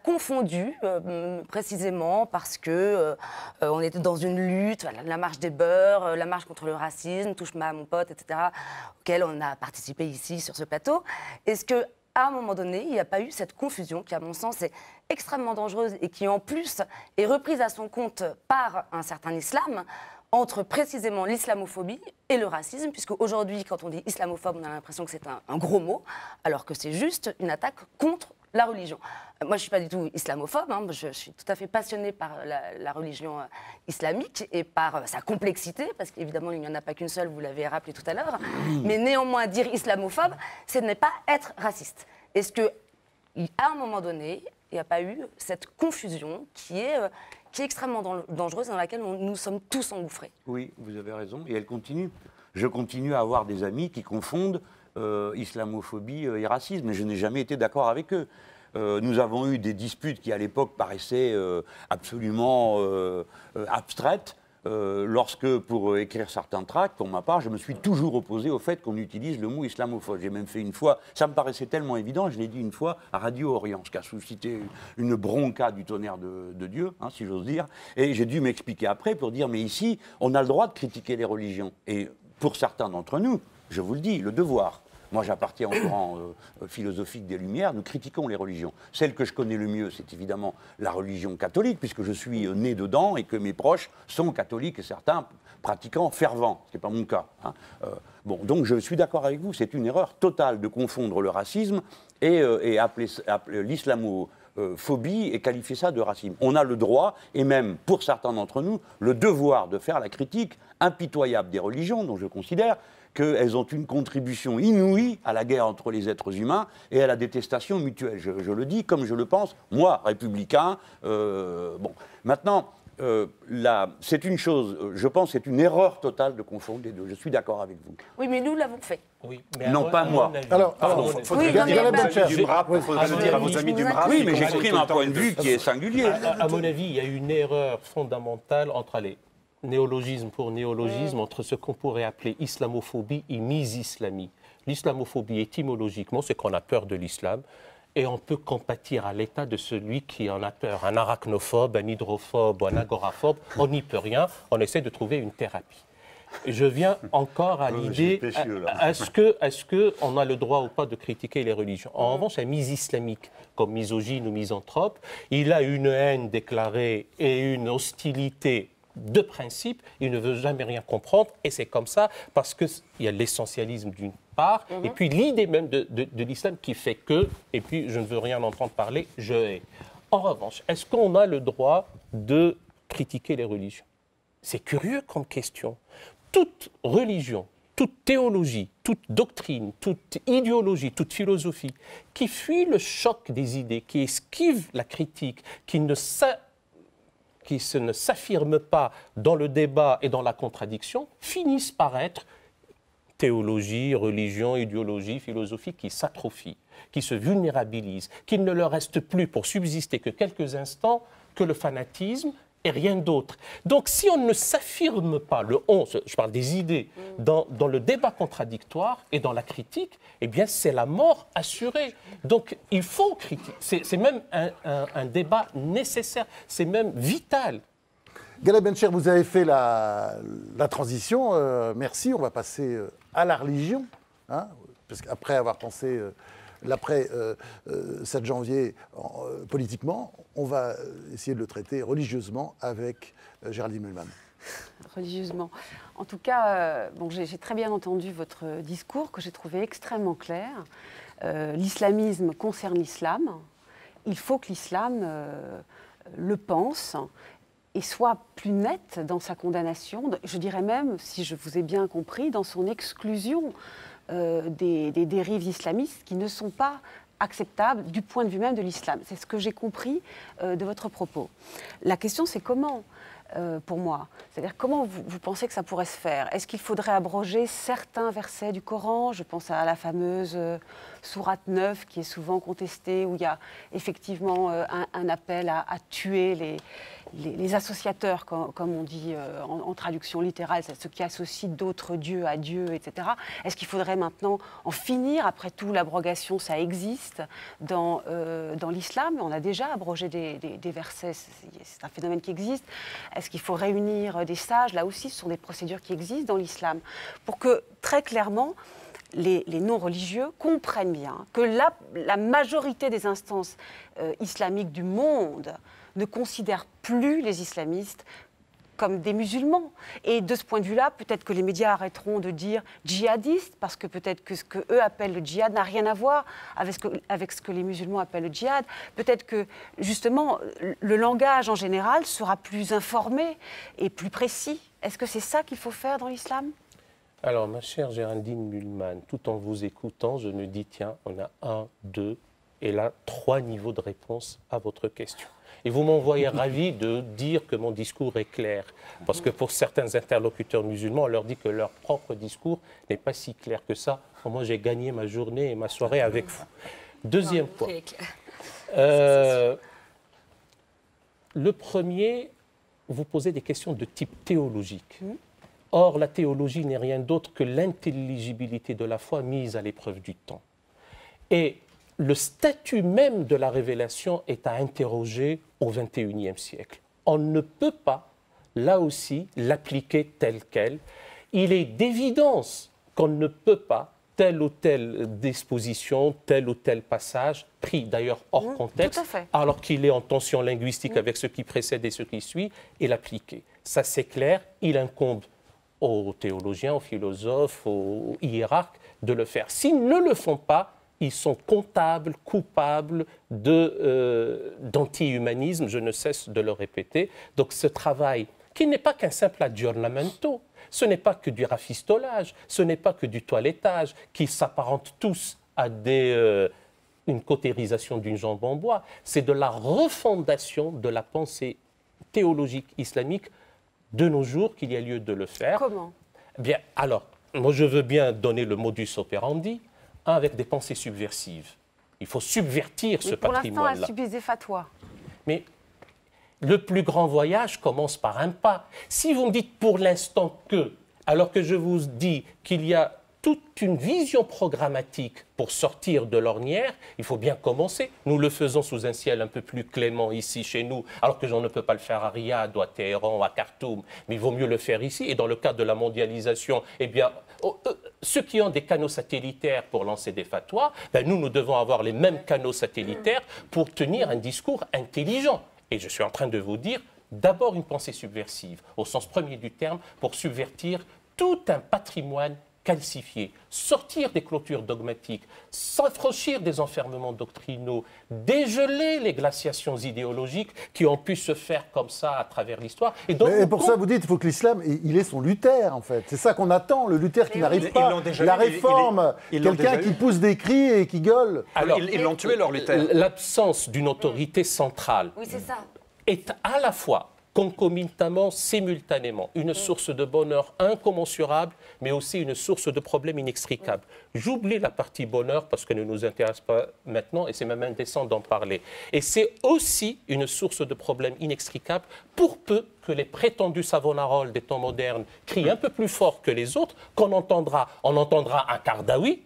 confondu, précisément parce qu'on était dans une lutte, la marche des beurs, la marche contre le racisme, touche-moi à mon pote, etc., auquel on a participé ici sur ce plateau. Est-ce qu'à un moment donné, il n'y a pas eu cette confusion qui, à mon sens, est extrêmement dangereuse et qui, en plus, est reprise à son compte par un certain islam, entre précisément l'islamophobie et le racisme, puisque aujourd'hui, quand on dit islamophobe, on a l'impression que c'est un gros mot, alors que c'est juste une attaque contre la religion. Moi, je ne suis pas du tout islamophobe, je suis tout à fait passionnée par la religion islamique et par sa complexité, parce qu'évidemment, il n'y en a pas qu'une seule, vous l'avez rappelé tout à l'heure, mais néanmoins, dire islamophobe, ce n'est pas être raciste. Est-ce qu'à un moment donné, il n'y a pas eu cette confusion qui est extrêmement dangereuse, dans laquelle nous sommes tous engouffrés? Oui, vous avez raison, et elle continue. Je continue à avoir des amis qui confondent islamophobie et racisme, mais je n'ai jamais été d'accord avec eux. Nous avons eu des disputes qui, à l'époque, paraissaient absolument abstraites, lorsque, pour écrire certains tracts, pour ma part, je me suis toujours opposé au fait qu'on utilise le mot islamophobe. J'ai même fait une fois, ça me paraissait tellement évident, je l'ai dit une fois à Radio Orient, ce qui a suscité une bronca du tonnerre de Dieu, si j'ose dire, et j'ai dû m'expliquer après pour dire, mais ici, on a le droit de critiquer les religions. Et pour certains d'entre nous, je vous le dis, le devoir, Moi, j'appartiens au courant philosophique des Lumières. Nous critiquons les religions. Celle que je connais le mieux, c'est évidemment la religion catholique, puisque je suis né dedans et que mes proches sont catholiques et certains pratiquants fervents. Ce n'est pas mon cas. Hein. Bon, donc je suis d'accord avec vous. C'est une erreur totale de confondre le racisme et appeler l'islamophobie et qualifier ça de racisme. On a le droit, et même pour certains d'entre nous, le devoir de faire la critique impitoyable des religions, dont je considère qu'elles ont une contribution inouïe à la guerre entre les êtres humains et à la détestation mutuelle. Je le dis comme je le pense, moi, républicain. Bon, maintenant, c'est une chose, je pense, c'est une erreur totale de confondre les deux. Je suis d'accord avec vous. Oui, mais nous l'avons fait. Oui, non, pas moi. Alors, Il faudrait Oui, bien non, dire mais aux amis du MRAP, il à faudrait le mon dire à avis, vos amis du je vous MRAP. Oui, mais qui j'exprime un point de vue qui est singulier. À mon avis, il y a une erreur fondamentale entre les néologisme pour néologisme, entre ce qu'on pourrait appeler islamophobie et misislamie. L'islamophobie, étymologiquement, c'est qu'on a peur de l'islam. Et on peut compatir à l'état de celui qui en a peur. Un arachnophobe, un hydrophobe ou un agoraphobe, on n'y peut rien, on essaie de trouver une thérapie. Je viens encore à l'idée, est-ce qu'on a le droit ou pas de critiquer les religions? En revanche, un mis-islamique, comme misogyne ou misanthrope, il a une haine déclarée et une hostilité de principe, il ne veut jamais rien comprendre, et c'est comme ça, parce qu'il y a l'essentialisme d'une part, et puis l'idée même de l'islam qui fait que, et puis je ne veux rien entendre parler, je hais. En revanche, est-ce qu'on a le droit de critiquer les religions? C'est curieux comme question. Toute religion, toute théologie, toute doctrine, toute idéologie, toute philosophie qui fuit le choc des idées, qui esquive la critique, qui ne s'affirme pas dans le débat et dans la contradiction, finissent par être théologie, religion, idéologie, philosophie qui s'atrophient, qui se vulnérabilisent, qu'il ne leur reste plus pour subsister que quelques instants que le fanatisme et rien d'autre. Donc si on ne s'affirme pas, je parle des idées, dans le débat contradictoire et dans la critique, eh bien c'est la mort assurée. Donc il faut critiquer. C'est même un débat nécessaire, c'est même vital. Ghaleb Bencher, vous avez fait la transition. Merci. On va passer à la religion. Hein, parce qu'après avoir pensé l'après 7 janvier politiquement, on va essayer de le traiter religieusement avec Géraldine Mühlmann. Religieusement. En tout cas, j'ai très bien entendu votre discours que j'ai trouvé extrêmement clair. L'islamisme concerne l'islam. Il faut que l'islam le pense et soit plus net dans sa condamnation, je dirais même, si je vous ai bien compris, dans son exclusion des dérives islamistes qui ne sont pas acceptables du point de vue même de l'islam. C'est ce que j'ai compris de votre propos. La question, c'est comment, pour moi? C'est-à-dire, comment vous pensez que ça pourrait se faire? Est-ce qu'il faudrait abroger certains versets du Coran? Je pense à la fameuse sourate 9 qui est souvent contestée, où il y a effectivement un appel à tuer les associateurs, comme on dit en traduction littérale, c'est ceux qui associent d'autres dieux à Dieu, etc. Est-ce qu'il faudrait maintenant en finir? Après tout, l'abrogation, ça existe dans l'islam. On a déjà abrogé des versets, c'est un phénomène qui existe. Est-ce qu'il faut réunir des sages? Là aussi, ce sont des procédures qui existent dans l'islam. Pour que, très clairement, les non-religieux comprennent bien que la majorité des instances islamiques du monde ne considèrent plus les islamistes comme des musulmans. Et de ce point de vue-là, peut-être que les médias arrêteront de dire djihadistes, parce que peut-être que ce qu'eux appellent le djihad n'a rien à voir avec ce que les musulmans appellent le djihad. Peut-être que, justement, le langage en général sera plus informé et plus précis. Est-ce que c'est ça qu'il faut faire dans l'islam ? Alors, ma chère Géraldine Mühlmann, tout en vous écoutant, je me dis, tiens, on a 1, 2, et là, 3 niveaux de réponse à votre question. Et vous m'envoyez ravi de dire que mon discours est clair. Parce que pour certains interlocuteurs musulmans, on leur dit que leur propre discours n'est pas si clair que ça. Moi, j'ai gagné ma journée et ma soirée avec vous. Deuxième point. Le premier, vous posez des questions de type théologique. Or, la théologie n'est rien d'autre que l'intelligibilité de la foi mise à l'épreuve du temps. Et le statut même de la révélation est à interroger au XXIe siècle. On ne peut pas, là aussi, l'appliquer telle qu'elle. Il est d'évidence qu'on ne peut pas telle ou telle disposition, tel ou tel passage, pris d'ailleurs hors contexte, alors qu'il est en tension linguistique avec ce qui précède et ce qui suit, et l'appliquer. Ça, c'est clair, il incombe aux théologiens, aux philosophes, aux hiérarques de le faire. S'ils ne le font pas, ils sont comptables, coupables d'anti-humanisme, je ne cesse de le répéter. Donc ce travail, qui n'est pas qu'un simple aggiornamento, ce n'est pas que du rafistolage, ce n'est pas que du toilettage, qui s'apparentent tous à une cautérisation d'une jambe en bois, c'est de la refondation de la pensée théologique islamique de nos jours qu'il y a lieu de le faire. Comment ? Bien, alors, moi je veux bien donner le modus operandi, avec des pensées subversives. Il faut subvertir ce patrimoine-là. Pour l'instant, elle subit des fatwas. Mais le plus grand voyage commence par un pas. Si vous me dites pour l'instant que, alors que je vous dis qu'il y a toute une vision programmatique pour sortir de l'ornière, il faut bien commencer. Nous le faisons sous un ciel un peu plus clément ici chez nous, alors que j'en ne peux pas le faire à Riyad, ou à Téhéran, ou à Khartoum, mais il vaut mieux le faire ici. Et dans le cadre de la mondialisation, eh bien, ceux qui ont des canaux satellitaires pour lancer des fatwas, ben nous devons avoir les mêmes canaux satellitaires pour tenir un discours intelligent. Et je suis en train de vous dire, d'abord une pensée subversive, au sens premier du terme, pour subvertir tout un patrimoine calcifier, sortir des clôtures dogmatiques, s'affranchir des enfermements doctrinaux, dégeler les glaciations idéologiques qui ont pu se faire comme ça à travers l'histoire. Et pour ça, vous dites qu'il faut que l'islam, il ait son Luther, en fait. C'est ça qu'on attend, le Luther qui n'arrive pas. La réforme, quelqu'un qui pousse des cris et qui gueule. Alors, ils l'ont tué, leur Luther. L'absence d'une autorité centrale est à la fois concomitamment, simultanément, une source de bonheur incommensurable, mais aussi une source de problèmes inextricables. J'oublie la partie bonheur parce qu'elle ne nous intéresse pas maintenant et c'est même indécent d'en parler. Et c'est aussi une source de problèmes inextricables pour peu que les prétendus Savonarola des temps modernes crient un peu plus fort que les autres, qu'on entendra. On entendra un Kardawi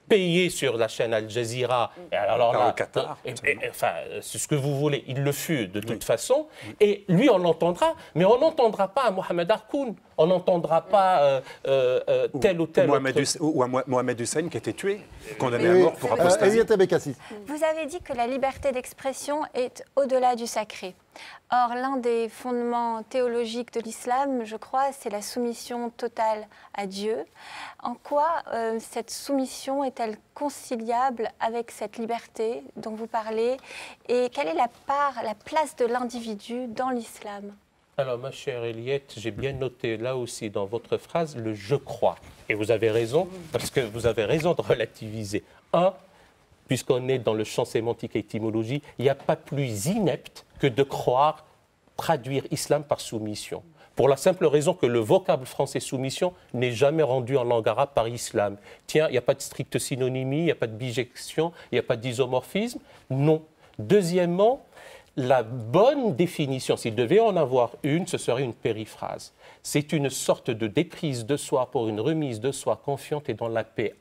payé sur la chaîne Al Jazeera, et alors là, au Qatar, enfin, c'est ce que vous voulez, il le fut de toute façon, et lui on l'entendra, mais on n'entendra pas à Mohamed Harkoun, on n'entendra pas tel ou tel ou à Mohamed Hussein qui a été tué, condamné à mort pour apostasie. Vous avez dit que la liberté d'expression est au-delà du sacré. Or, l'un des fondements théologiques de l'islam, je crois, c'est la soumission totale à Dieu. En quoi cette soumission est-elle conciliable avec cette liberté dont vous parlez? Et quelle est la place de l'individu dans l'islam? Alors, ma chère Eliette, j'ai bien noté là aussi dans votre phrase le « je crois ». Et vous avez raison, parce que vous avez raison de relativiser. Puisqu'on est dans le champ sémantique et étymologie, il n'y a pas plus inepte que de croire traduire islam par soumission. Pour la simple raison que le vocable français soumission n'est jamais rendu en langue arabe par islam. Tiens, il n'y a pas de stricte synonymie, il n'y a pas de bijection, il n'y a pas d'isomorphisme. Non. Deuxièmement, la bonne définition, s'il devait en avoir une, ce serait une périphrase. C'est une sorte de déprise de soi pour une remise de soi confiante et dans la paix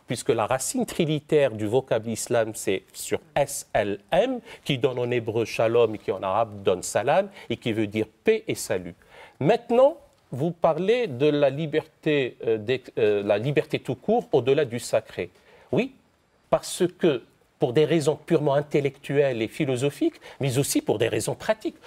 puisque la racine trilitaire du vocable islam, c'est sur SLM, qui donne en hébreu shalom et qui en arabe donne salam, et qui veut dire paix et salut. Maintenant, vous parlez de la liberté tout court au-delà du sacré. Oui, parce que pour des raisons purement intellectuelles et philosophiques, mais aussi pour des raisons pratiques.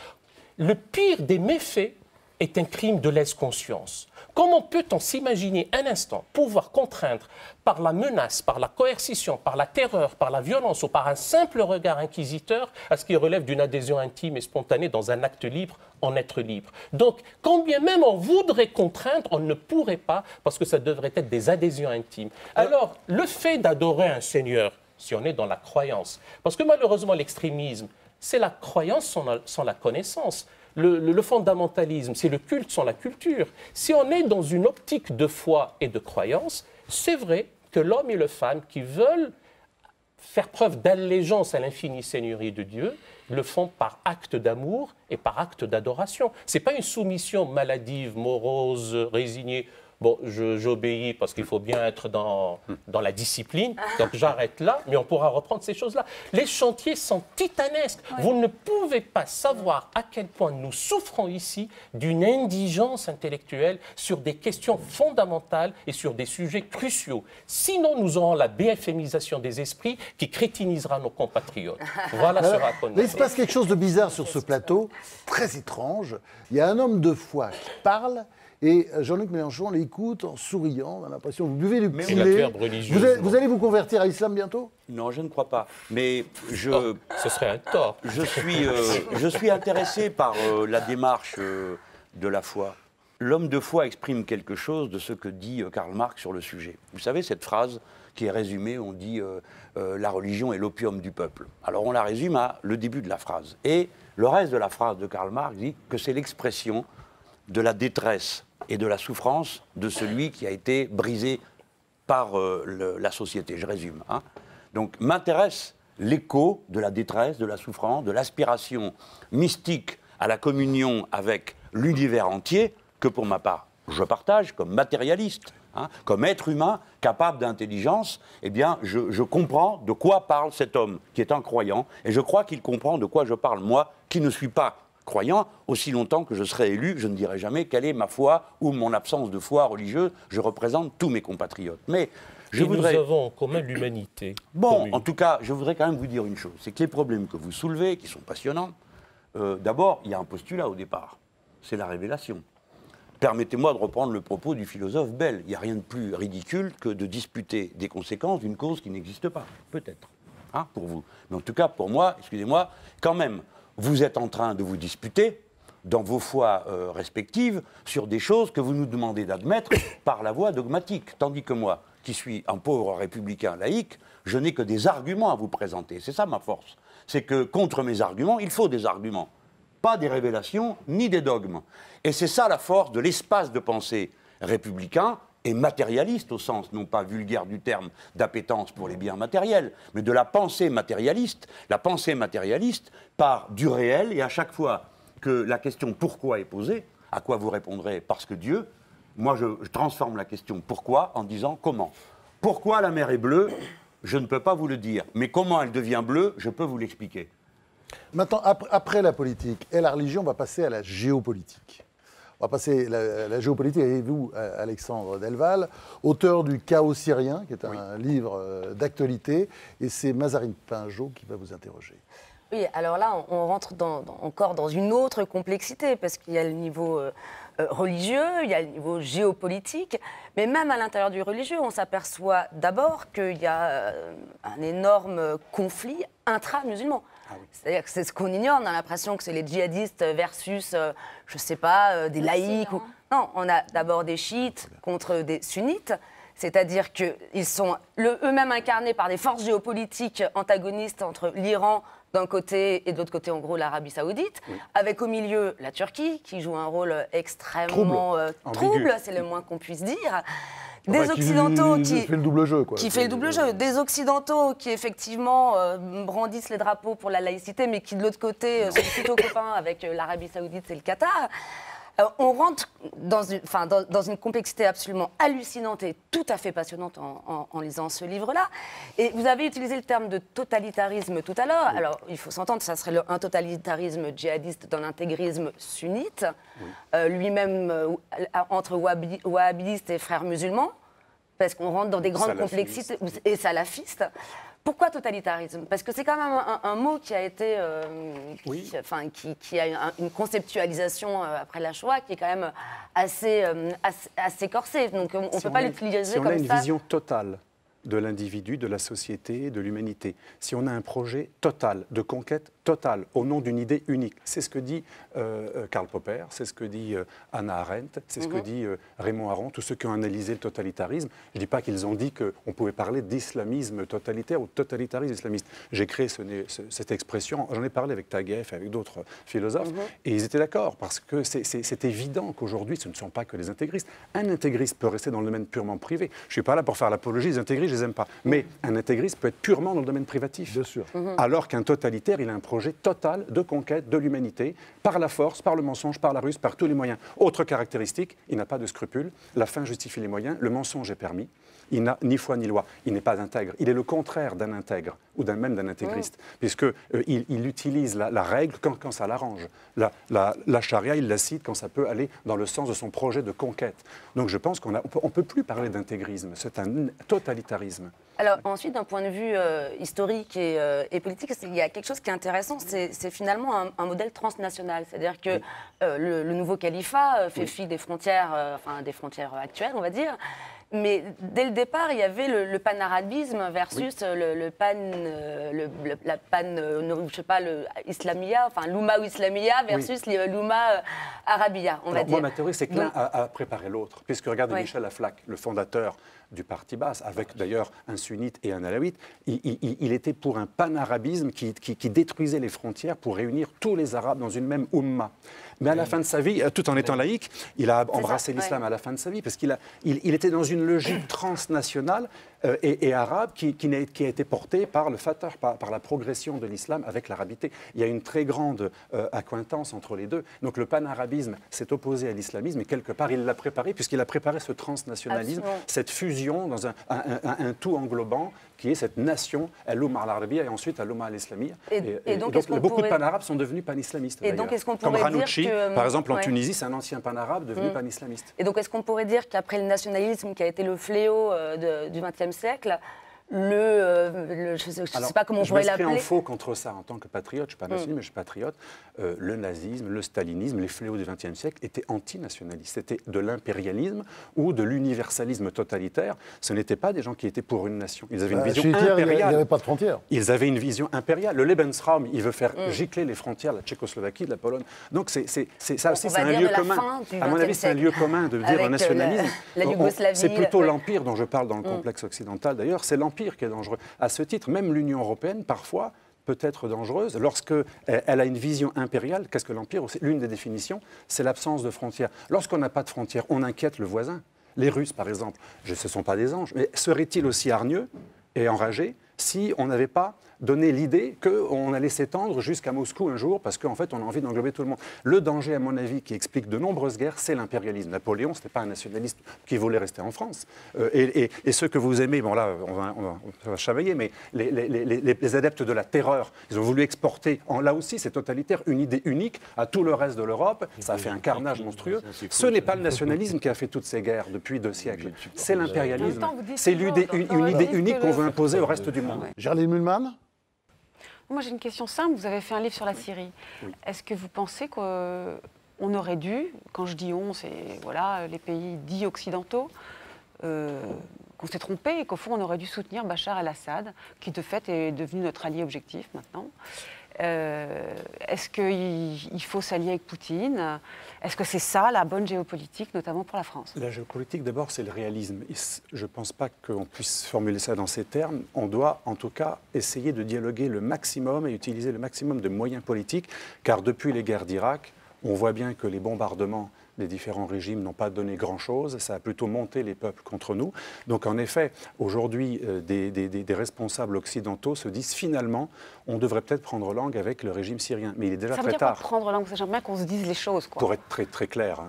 Le pire des méfaits est un crime de lèse-conscience. Comment peut-on s'imaginer un instant pouvoir contraindre par la menace, par la coercition, par la terreur, par la violence ou par un simple regard inquisiteur à ce qui relève d'une adhésion intime et spontanée dans un acte libre en être libre? Donc, quand bien même on voudrait contraindre, on ne pourrait pas parce que ça devrait être des adhésions intimes. Alors, le fait d'adorer un Seigneur, si on est dans la croyance. Parce que malheureusement, l'extrémisme, c'est la croyance sans la connaissance. Le fondamentalisme, c'est le culte sans la culture. Si on est dans une optique de foi et de croyance, c'est vrai que l'homme et la femme qui veulent faire preuve d'allégeance à l'infinie seigneurie de Dieu le font par acte d'amour et par acte d'adoration. Ce n'est pas une soumission maladive, morose, résignée. bon, j'obéis parce qu'il faut bien être dans la discipline, donc j'arrête là, mais on pourra reprendre ces choses-là. Les chantiers sont titanesques. Oui. Vous ne pouvez pas savoir à quel point nous souffrons ici d'une indigence intellectuelle sur des questions fondamentales et sur des sujets cruciaux. Sinon, nous aurons la BFMisation des esprits qui crétinisera nos compatriotes. Voilà ce Là, raconte. il se passe quelque chose de bizarre sur ce plateau, très étrange. Il y a un homme de foi qui parle et Jean-Luc Mélenchon l'écoute en souriant. On a l'impression que vous buvez du C'est la poulet. verbe religieuse. Vous allez vous convertir à l'islam bientôt? Non, je ne crois pas. Mais Ce serait un tort. je suis intéressé par la démarche de la foi. L'homme de foi exprime quelque chose de ce que dit Karl Marx sur le sujet. Vous savez, cette phrase qui est résumée, on dit la religion est l'opium du peuple. Alors on la résume à le début de la phrase. Et le reste de la phrase de Karl Marx dit que c'est l'expression de la détresse et de la souffrance de celui qui a été brisé par la société. Je résume. Hein. Donc m'intéresse l'écho de la détresse, de la souffrance, de l'aspiration mystique à la communion avec l'univers entier, que pour ma part, je partage comme matérialiste, hein, comme être humain capable d'intelligence. Eh bien, je comprends de quoi parle cet homme qui est un croyant, et je crois qu'il comprend de quoi je parle, moi, qui ne suis pas croyant. Aussi longtemps que je serai élu, je ne dirai jamais quelle est ma foi ou mon absence de foi religieuse. Je représente tous mes compatriotes. Mais nous avons en commun l'humanité. Bon, commune. en tout cas, je voudrais quand même vous dire une chose. C'est que les problèmes que vous soulevez, qui sont passionnants, d'abord, il y a un postulat au départ. C'est la révélation. Permettez-moi de reprendre le propos du philosophe Bell. Il n'y a rien de plus ridicule que de disputer des conséquences d'une cause qui n'existe pas. Peut-être, hein, pour vous. Mais en tout cas, pour moi, excusez-moi, quand même, vous êtes en train de vous disputer dans vos foi respectives sur des choses que vous nous demandez d'admettre par la voie dogmatique. Tandis que moi, qui suis un pauvre républicain laïque, je n'ai que des arguments à vous présenter. C'est ça ma force. C'est que contre mes arguments, il faut des arguments. Pas des révélations, ni des dogmes. Et c'est ça la force de l'espace de pensée républicain et matérialiste, au sens non pas vulgaire du terme d'appétence pour les biens matériels, mais de la pensée matérialiste. La pensée matérialiste part du réel, et à chaque fois que la question pourquoi est posée, à quoi vous répondrez parce que Dieu, moi je transforme la question pourquoi en disant comment. Pourquoi la mer est bleue, je ne peux pas vous le dire, mais comment elle devient bleue, je peux vous l'expliquer. Maintenant, après la politique et la religion, on va passer à la géopolitique. On va passer la géopolitique avec vous, Alexandre Delval, auteur du Chaos syrien, qui est un livre d'actualité, et c'est Mazarine Pinjot qui va vous interroger. Oui, alors là, on rentre encore dans une autre complexité, parce qu'il y a le niveau religieux, il y a le niveau géopolitique, mais même à l'intérieur du religieux, on s'aperçoit d'abord qu'il y a un énorme conflit intra-musulman. Ah oui. C'est-à-dire que c'est ce qu'on ignore, on a l'impression que c'est les djihadistes versus, je ne sais pas, des laïcs. Ou... Non, on a d'abord des chiites contre des sunnites, c'est-à-dire qu'ils sont eux-mêmes incarnés par des forces géopolitiques antagonistes entre l'Iran d'un côté et de l'autre côté, en gros, l'Arabie Saoudite, avec au milieu la Turquie, qui joue un rôle extrêmement trouble, c'est le moins qu'on puisse dire. Des Occidentaux qui fait le double jeu, quoi. Qui fait le double jeu. Des Occidentaux qui, effectivement, brandissent les drapeaux pour la laïcité, mais qui, de l'autre côté, sont plutôt copains avec l'Arabie Saoudite et le Qatar. On rentre dans une complexité absolument hallucinante et tout à fait passionnante en lisant ce livre-là. Et vous avez utilisé le terme de totalitarisme tout à l'heure. Oui. Alors, il faut s'entendre, ça serait un totalitarisme djihadiste dans l'intégrisme sunnite, lui-même entre wahhabistes et frères musulmans, parce qu'on rentre dans des grandes complexités, et salafistes. Pourquoi totalitarisme? Parce que c'est quand même un mot qui a été, qui a une conceptualisation après la Shoah qui est quand même assez corsée. Donc on ne peut pas l'utiliser comme ça. Si on a une vision totale de l'individu, de la société, de l'humanité, si on a un projet total, de conquête totale, au nom d'une idée unique, c'est ce que dit Karl Popper, c'est ce que dit Hannah Arendt, c'est ce que dit Raymond Aron, tous ceux qui ont analysé le totalitarisme. Je ne dis pas qu'ils ont dit qu'on pouvait parler d'islamisme totalitaire ou de totalitarisme islamiste. J'ai créé cette expression, j'en ai parlé avec Taguieff et avec d'autres philosophes, et ils étaient d'accord, parce que c'est évident qu'aujourd'hui, ce ne sont pas que les intégristes. Un intégriste peut rester dans le domaine purement privé. Je ne suis pas là pour faire l'apologie des intégristes, je ne les aime pas. Mais un intégriste peut être purement dans le domaine privatif. Bien sûr. Alors qu'un totalitaire, il a un projet projet total de conquête de l'humanité, par la force, par le mensonge, par la ruse, par tous les moyens. Autre caractéristique, il n'a pas de scrupules, la fin justifie les moyens, le mensonge est permis. Il n'a ni foi ni loi, il n'est pas intègre. Il est le contraire d'un intègre, ou même d'un intégriste, puisqu'il utilise la règle quand ça l'arrange. La charia, il la cite quand ça peut aller dans le sens de son projet de conquête. Donc je pense qu'on ne peut plus parler d'intégrisme, c'est un totalitarisme. Alors ensuite, d'un point de vue historique et politique, il y a quelque chose qui est intéressant, c'est finalement un modèle transnational. C'est-à-dire que le nouveau califat fait fi des frontières, des frontières actuelles, on va dire. Mais dès le départ, il y avait le panarabisme versus la islamia, l'oumma ou islamia versus l'oumma arabia, on va dire. Moi, ma théorie, c'est que l'un a préparé l'autre. Puisque regardez Michel Aflaq, le fondateur du parti Baas, avec d'ailleurs un sunnite et un alawite, il était pour un panarabisme qui détruisait les frontières pour réunir tous les Arabes dans une même oumma. Mais à la fin de sa vie, tout en étant laïque, il a embrassé l'islam à la fin de sa vie, parce qu'il était dans une logique transnationale et arabe qui a été portée par le Fatah, par la progression de l'islam avec l'arabité. Il y a une très grande accointance entre les deux. Donc le panarabisme s'est opposé à l'islamisme, et quelque part il l'a préparé, puisqu'il a préparé ce transnationalisme, cette fusion dans un tout englobant, qui est cette nation, l'Oumma al-Arabia et ensuite l'Oumma al-Islamia. Et donc beaucoup de panarabes sont devenus panislamistes. Et donc, est-ce qu'on pourrait dire Ranouchi, par exemple, en Tunisie, c'est un ancien panarabe devenu panislamiste. Et donc, est-ce qu'on pourrait dire qu'après le nationalisme, qui a été le fléau du XXe siècle, je ne sais pas comment on pourrait l'appeler. Je m'inscris en faux contre ça en tant que patriote. Je ne suis pas nationaliste, mais je suis patriote. Le nazisme, le stalinisme, les fléaux du XXe siècle étaient antinationalistes. C'était de l'impérialisme ou de l'universalisme totalitaire. Ce n'étaient pas des gens qui étaient pour une nation. Ils avaient une vision impériale. Il n'y avait pas de frontières. Ils avaient une vision impériale. Le Lebensraum, il veut faire gicler les frontières de la Tchécoslovaquie, de la Pologne. Donc ça aussi, c'est un lieu commun. À mon avis, c'est un lieu commun de dire nationalisme. C'est plutôt l'Empire dont je parle dans le complexe occidental, d'ailleurs. C'est l'Empire qui est dangereux. À ce titre, même l'Union européenne, parfois, peut être dangereuse lorsqu'elle a une vision impériale. Qu'est-ce que l'Empire? L'une des définitions, c'est l'absence de frontières. Lorsqu'on n'a pas de frontières, on inquiète le voisin. Les Russes, par exemple, ce ne sont pas des anges, mais seraient-ils aussi hargneux et enragés si on n'avait pas donné l'idée qu'on allait s'étendre jusqu'à Moscou un jour, parce qu'en fait, on a envie d'englober tout le monde. Le danger, à mon avis, qui explique de nombreuses guerres, c'est l'impérialisme. Napoléon, ce n'était pas un nationaliste qui voulait rester en France. Et ceux que vous aimez, bon là, on va chamailler, mais les adeptes de la terreur, ils ont voulu exporter, là aussi, c'est totalitaire, une idée unique à tout le reste de l'Europe. Ça a fait un carnage monstrueux. Ce n'est pas le nationalisme qui a fait toutes ces guerres depuis 2 siècles. C'est l'impérialisme. C'est une idée unique qu'on veut imposer au reste du monde. Gerline Mühlmann? Moi, j'ai une question simple. Vous avez fait un livre sur la Syrie. Oui. Est-ce que vous pensez qu'on aurait dû, quand je dis on, c'est les pays dits occidentaux, qu'on s'est trompé et qu'au fond, on aurait dû soutenir Bachar el-Assad, qui de fait est devenu notre allié objectif maintenant? Est-ce qu'il faut s'allier avec Poutine? Est-ce que c'est ça la bonne géopolitique, notamment pour la France? La géopolitique, d'abord, c'est le réalisme. Je ne pense pas qu'on puisse formuler ça dans ces termes. On doit, en tout cas, essayer de dialoguer le maximum et utiliser le maximum de moyens politiques, car depuis les guerres d'Irak, on voit bien que les bombardements des différents régimes n'ont pas donné grand-chose, ça a plutôt monté les peuples contre nous. Donc en effet, aujourd'hui, des responsables occidentaux se disent finalement, on devrait peut-être prendre langue avec le régime syrien. Mais il est déjà très tard. Ça veut dire prendre langue, j'aimerais bien qu'on se dise les choses. Pour être très, très clair,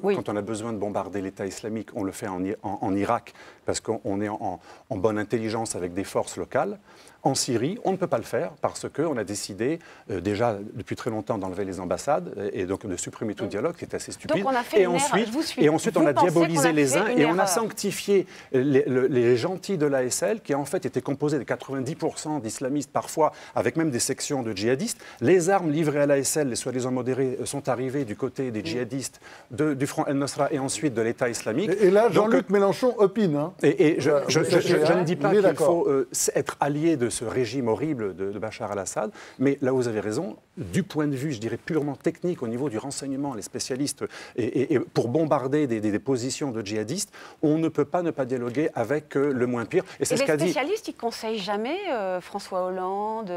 quand on a besoin de bombarder l'État islamique, on le fait en Irak, parce qu'on est en bonne intelligence avec des forces locales. En Syrie, on ne peut pas le faire parce qu'on a décidé déjà depuis très longtemps d'enlever les ambassades et donc de supprimer tout dialogue, qui est assez stupide. Donc on a fait et ensuite on a diabolisé les uns et on a sanctifié les gentils de l'ASL qui en fait étaient composés de 90% d'islamistes, parfois avec même des sections de djihadistes. Les armes livrées à l'ASL, les soi-disant modérés, sont arrivées du côté des djihadistes, du Front El-Nosra et ensuite de l'État islamique. Et là, Jean-Luc Mélenchon opine. Hein. Et je ne dis pas qu'il faut être allié de ce régime horrible de Bachar el-Assad, mais là vous avez raison, du point de vue, je dirais, purement technique, au niveau du renseignement, les spécialistes Et pour bombarder des positions de djihadistes, on ne peut pas ne pas dialoguer avec le moins pire. Et les spécialistes, ils ne conseillent jamais François Hollande,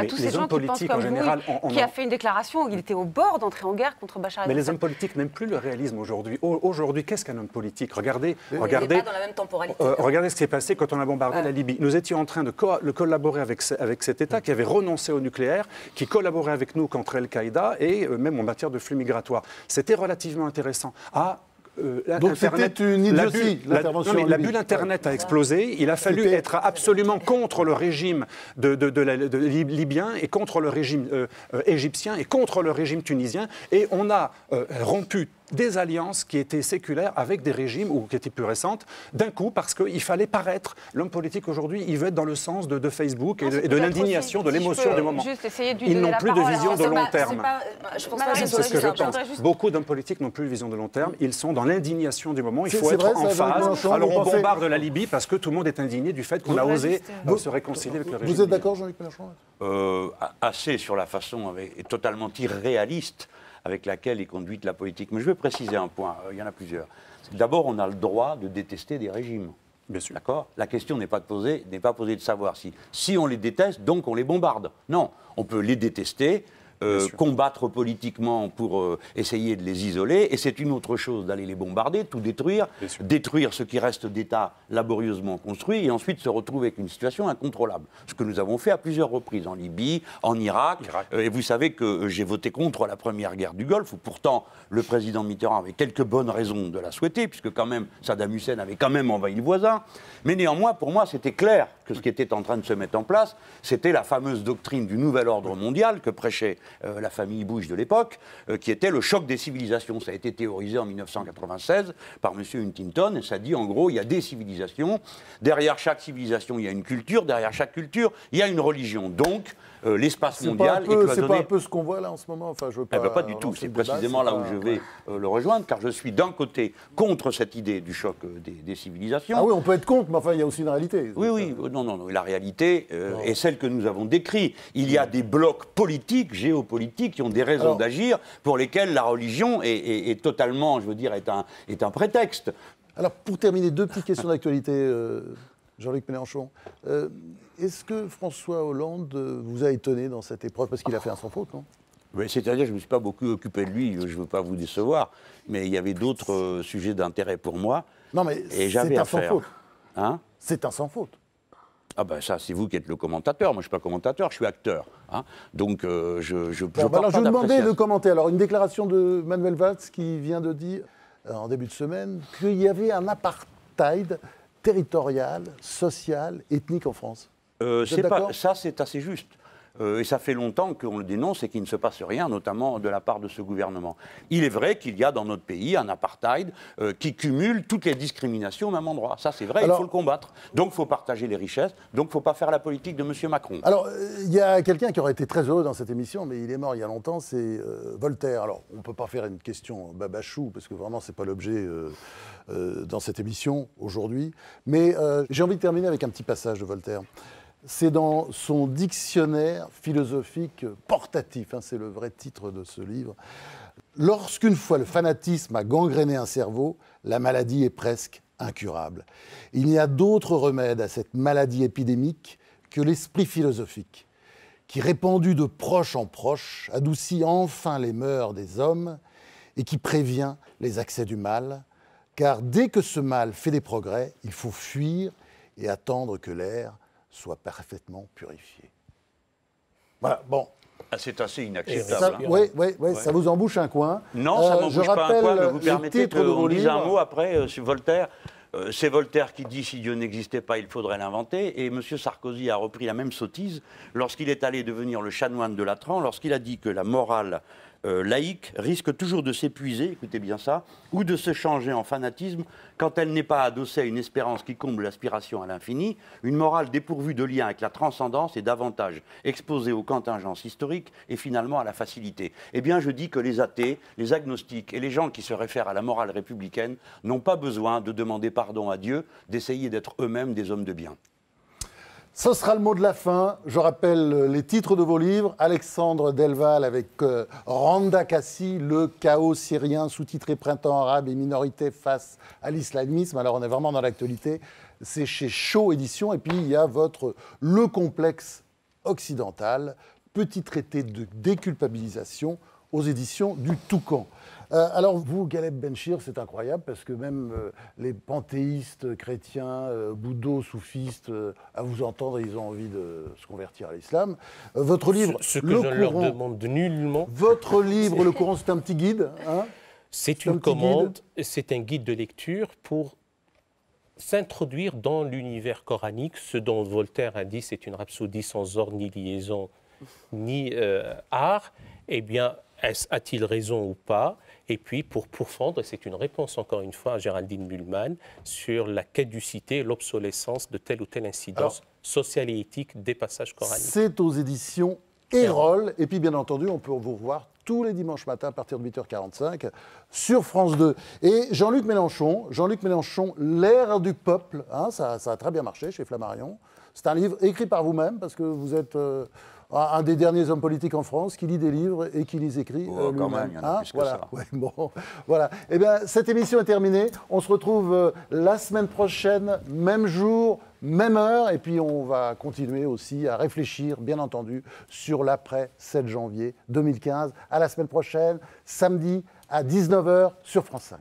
tous ces gens qui pensent comme vous, qui a fait une déclaration où il était au bord d'entrer en guerre contre Bachar el-Assad. Mais les hommes politiques n'aiment plus le réalisme aujourd'hui. Aujourd'hui, qu'est-ce qu'un homme politique? Regardez pas dans la même temporalité. Regardez ce qui s'est passé quand on a bombardé la Libye. Nous étions en train de collaborer avec cet État qui avait renoncé au nucléaire, qui collaborait avec nous contre Al-Qaïda et même en matière de flux migratoires. C'était relativement intéressant. Donc c'était une idiotie, l'intervention en Libye. La bulle Internet a explosé. Il a fallu être absolument contre le régime libyen et contre le régime égyptien et contre le régime tunisien. Et on a rompu des alliances qui étaient séculaires avec des régimes ou qui étaient plus récentes, d'un coup, parce qu'il fallait paraître. L'homme politique aujourd'hui, il veut être dans le sens de Facebook et de l'indignation, de l'émotion du moment. Ils n'ont plus de vision de long terme. C'est ce que je pense. Beaucoup d'hommes politiques n'ont plus de vision de long terme. Ils sont dans l'indignation du moment. Il faut être en phase. Alors on bombarde la Libye parce que tout le monde est indigné du fait qu'on a osé se réconcilier avec le régime. Vous êtes d'accord, Jean-Luc Mélenchon? Assez sur la façon totalement irréaliste avec laquelle est conduite la politique. Mais je veux préciser un point, il y en a plusieurs. D'abord, on a le droit de détester des régimes. Bien sûr. D'accord ? La question n'est pas posée de savoir si on les déteste, donc on les bombarde. Non, on peut les détester, combattre politiquement pour essayer de les isoler, et c'est une autre chose d'aller les bombarder, tout détruire ce qui reste d'État laborieusement construit, et ensuite se retrouver avec une situation incontrôlable. Ce que nous avons fait à plusieurs reprises, en Libye, en Irak. Et vous savez que j'ai voté contre la première guerre du Golfe, où pourtant le président Mitterrand avait quelques bonnes raisons de la souhaiter, puisque quand même Saddam Hussein avait quand même envahi le voisin. Mais néanmoins, pour moi, c'était clair que ce qui était en train de se mettre en place, c'était la fameuse doctrine du nouvel ordre mondial que prêchait la famille Bush de l'époque, qui était le choc des civilisations. Ça a été théorisé en 1996 par M. Huntington, et ça dit en gros, il y a des civilisations, derrière chaque civilisation il y a une culture, derrière chaque culture il y a une religion. Donc l'espace mondial est cloisonné. C'est pas un peu ce qu'on voit là en ce moment? Enfin, je veux pas, pas du tout, c'est précisément là où je vais le rejoindre, car je suis d'un côté contre cette idée du choc des civilisations. Ah oui, on peut être contre, mais enfin il y a aussi une réalité. Oui, non, la réalité est celle que nous avons décrite. Il y a des blocs politiques, géopolitiques, qui ont des raisons d'agir, pour lesquels la religion est totalement, je veux dire, est un prétexte. Alors, pour terminer, deux petites questions d'actualité, Jean-Luc Mélenchon. Est-ce que François Hollande vous a étonné dans cette épreuve? Parce qu'il a fait un sans faute, non? Oui, c'est-à-dire que je ne me suis pas beaucoup occupé de lui, je ne veux pas vous décevoir, mais il y avait d'autres sujets d'intérêt pour moi. Non, mais c'est un sans faute. Hein? C'est un sans faute. Ah ben ça, c'est vous qui êtes le commentateur. Moi, je ne suis pas commentateur, je suis acteur. Hein. Donc, je alors, je vous demandais de commenter. Alors, une déclaration de Manuel Valls qui vient de dire, en début de semaine, qu'il y avait un apartheid territorial, social, ethnique en France. Ça, c'est assez juste. Et ça fait longtemps qu'on le dénonce et qu'il ne se passe rien, notamment de la part de ce gouvernement. Il est vrai qu'il y a dans notre pays un apartheid qui cumule toutes les discriminations au même endroit. Ça, c'est vrai, il faut le combattre. Donc, il faut partager les richesses. Donc, il ne faut pas faire la politique de M. Macron. Alors, il y a quelqu'un qui aurait été très heureux dans cette émission, mais il est mort il y a longtemps, c'est Voltaire. Alors, on ne peut pas faire une question babachou, parce que vraiment, ce n'est pas l'objet dans cette émission aujourd'hui. Mais j'ai envie de terminer avec un petit passage de Voltaire. C'est dans son dictionnaire philosophique portatif, c'est le vrai titre de ce livre. Lorsqu'une fois le fanatisme a gangréné un cerveau, la maladie est presque incurable. Il n'y a d'autre remède à cette maladie épidémique que l'esprit philosophique, qui, répandu de proche en proche, adoucit enfin les mœurs des hommes et qui prévient les accès du mal, car dès que ce mal fait des progrès, il faut fuir et attendre que l'air soit parfaitement purifié. Voilà, bon. C'est assez inacceptable. Oui, ça vous embouche un coin. Non, ça m'embouche pas un coin, mais vous permettez qu'on dise un mot après sur Voltaire. C'est Voltaire qui dit « si Dieu n'existait pas, il faudrait l'inventer ». Et M. Sarkozy a repris la même sottise lorsqu'il est allé devenir le chanoine de Latran, lorsqu'il a dit que la morale laïque risque toujours de s'épuiser, écoutez bien ça, ou de se changer en fanatisme quand elle n'est pas adossée à une espérance qui comble l'aspiration à l'infini. Une morale dépourvue de lien avec la transcendance est davantage exposée aux contingences historiques et finalement à la facilité. Eh bien, je dis que les athées, les agnostiques et les gens qui se réfèrent à la morale républicaine n'ont pas besoin de demander pardon à Dieu, d'essayer d'être eux-mêmes des hommes de bien. Ce sera le mot de la fin. Je rappelle les titres de vos livres. Alexandre Delval avec Randa Kassi, Le chaos syrien, sous-titré Printemps arabe et minorités face à l'islamisme. Alors on est vraiment dans l'actualité. C'est chez Shaw Éditions. Et puis il y a votre Le complexe occidental, petit traité de déculpabilisation aux éditions du Toucan. Alors vous, Galeb Benchir, c'est incroyable parce que même les panthéistes chrétiens, bouddhos, soufistes, à vous entendre, ils ont envie de se convertir à l'islam. Votre livre, Ce que je ne leur demande nullement. Votre livre, Le Coran, c'est un petit guide. Hein, c'est une commande, c'est un guide de lecture pour s'introduire dans l'univers coranique. Ce dont Voltaire a dit, c'est une rhapsodie sans ordre, ni liaison, ni art. Eh bien, a-t-il raison ou pas? Et puis, pour pourfendre, c'est une réponse, encore une fois, à Géraldine Mühlmann sur la caducité, l'obsolescence de telle ou telle incidence sociale et éthique des passages coraniques. C'est aux éditions Erol. Et puis, bien entendu, on peut vous revoir tous les dimanches matins à partir de 8h45 sur France 2. Et Jean-Luc Mélenchon, L'ère du peuple, hein, ça a très bien marché chez Flammarion. C'est un livre écrit par vous-même, parce que vous êtes un des derniers hommes politiques en France qui lit des livres et qui les écrit lui-même. Quand même, il y en a plus que voilà. ça. Ouais, bon, voilà. Eh bien, cette émission est terminée. On se retrouve la semaine prochaine, même jour, même heure. Et puis, on va continuer aussi à réfléchir, bien entendu, sur l'après 7 janvier 2015. À la semaine prochaine, samedi à 19h sur France 5.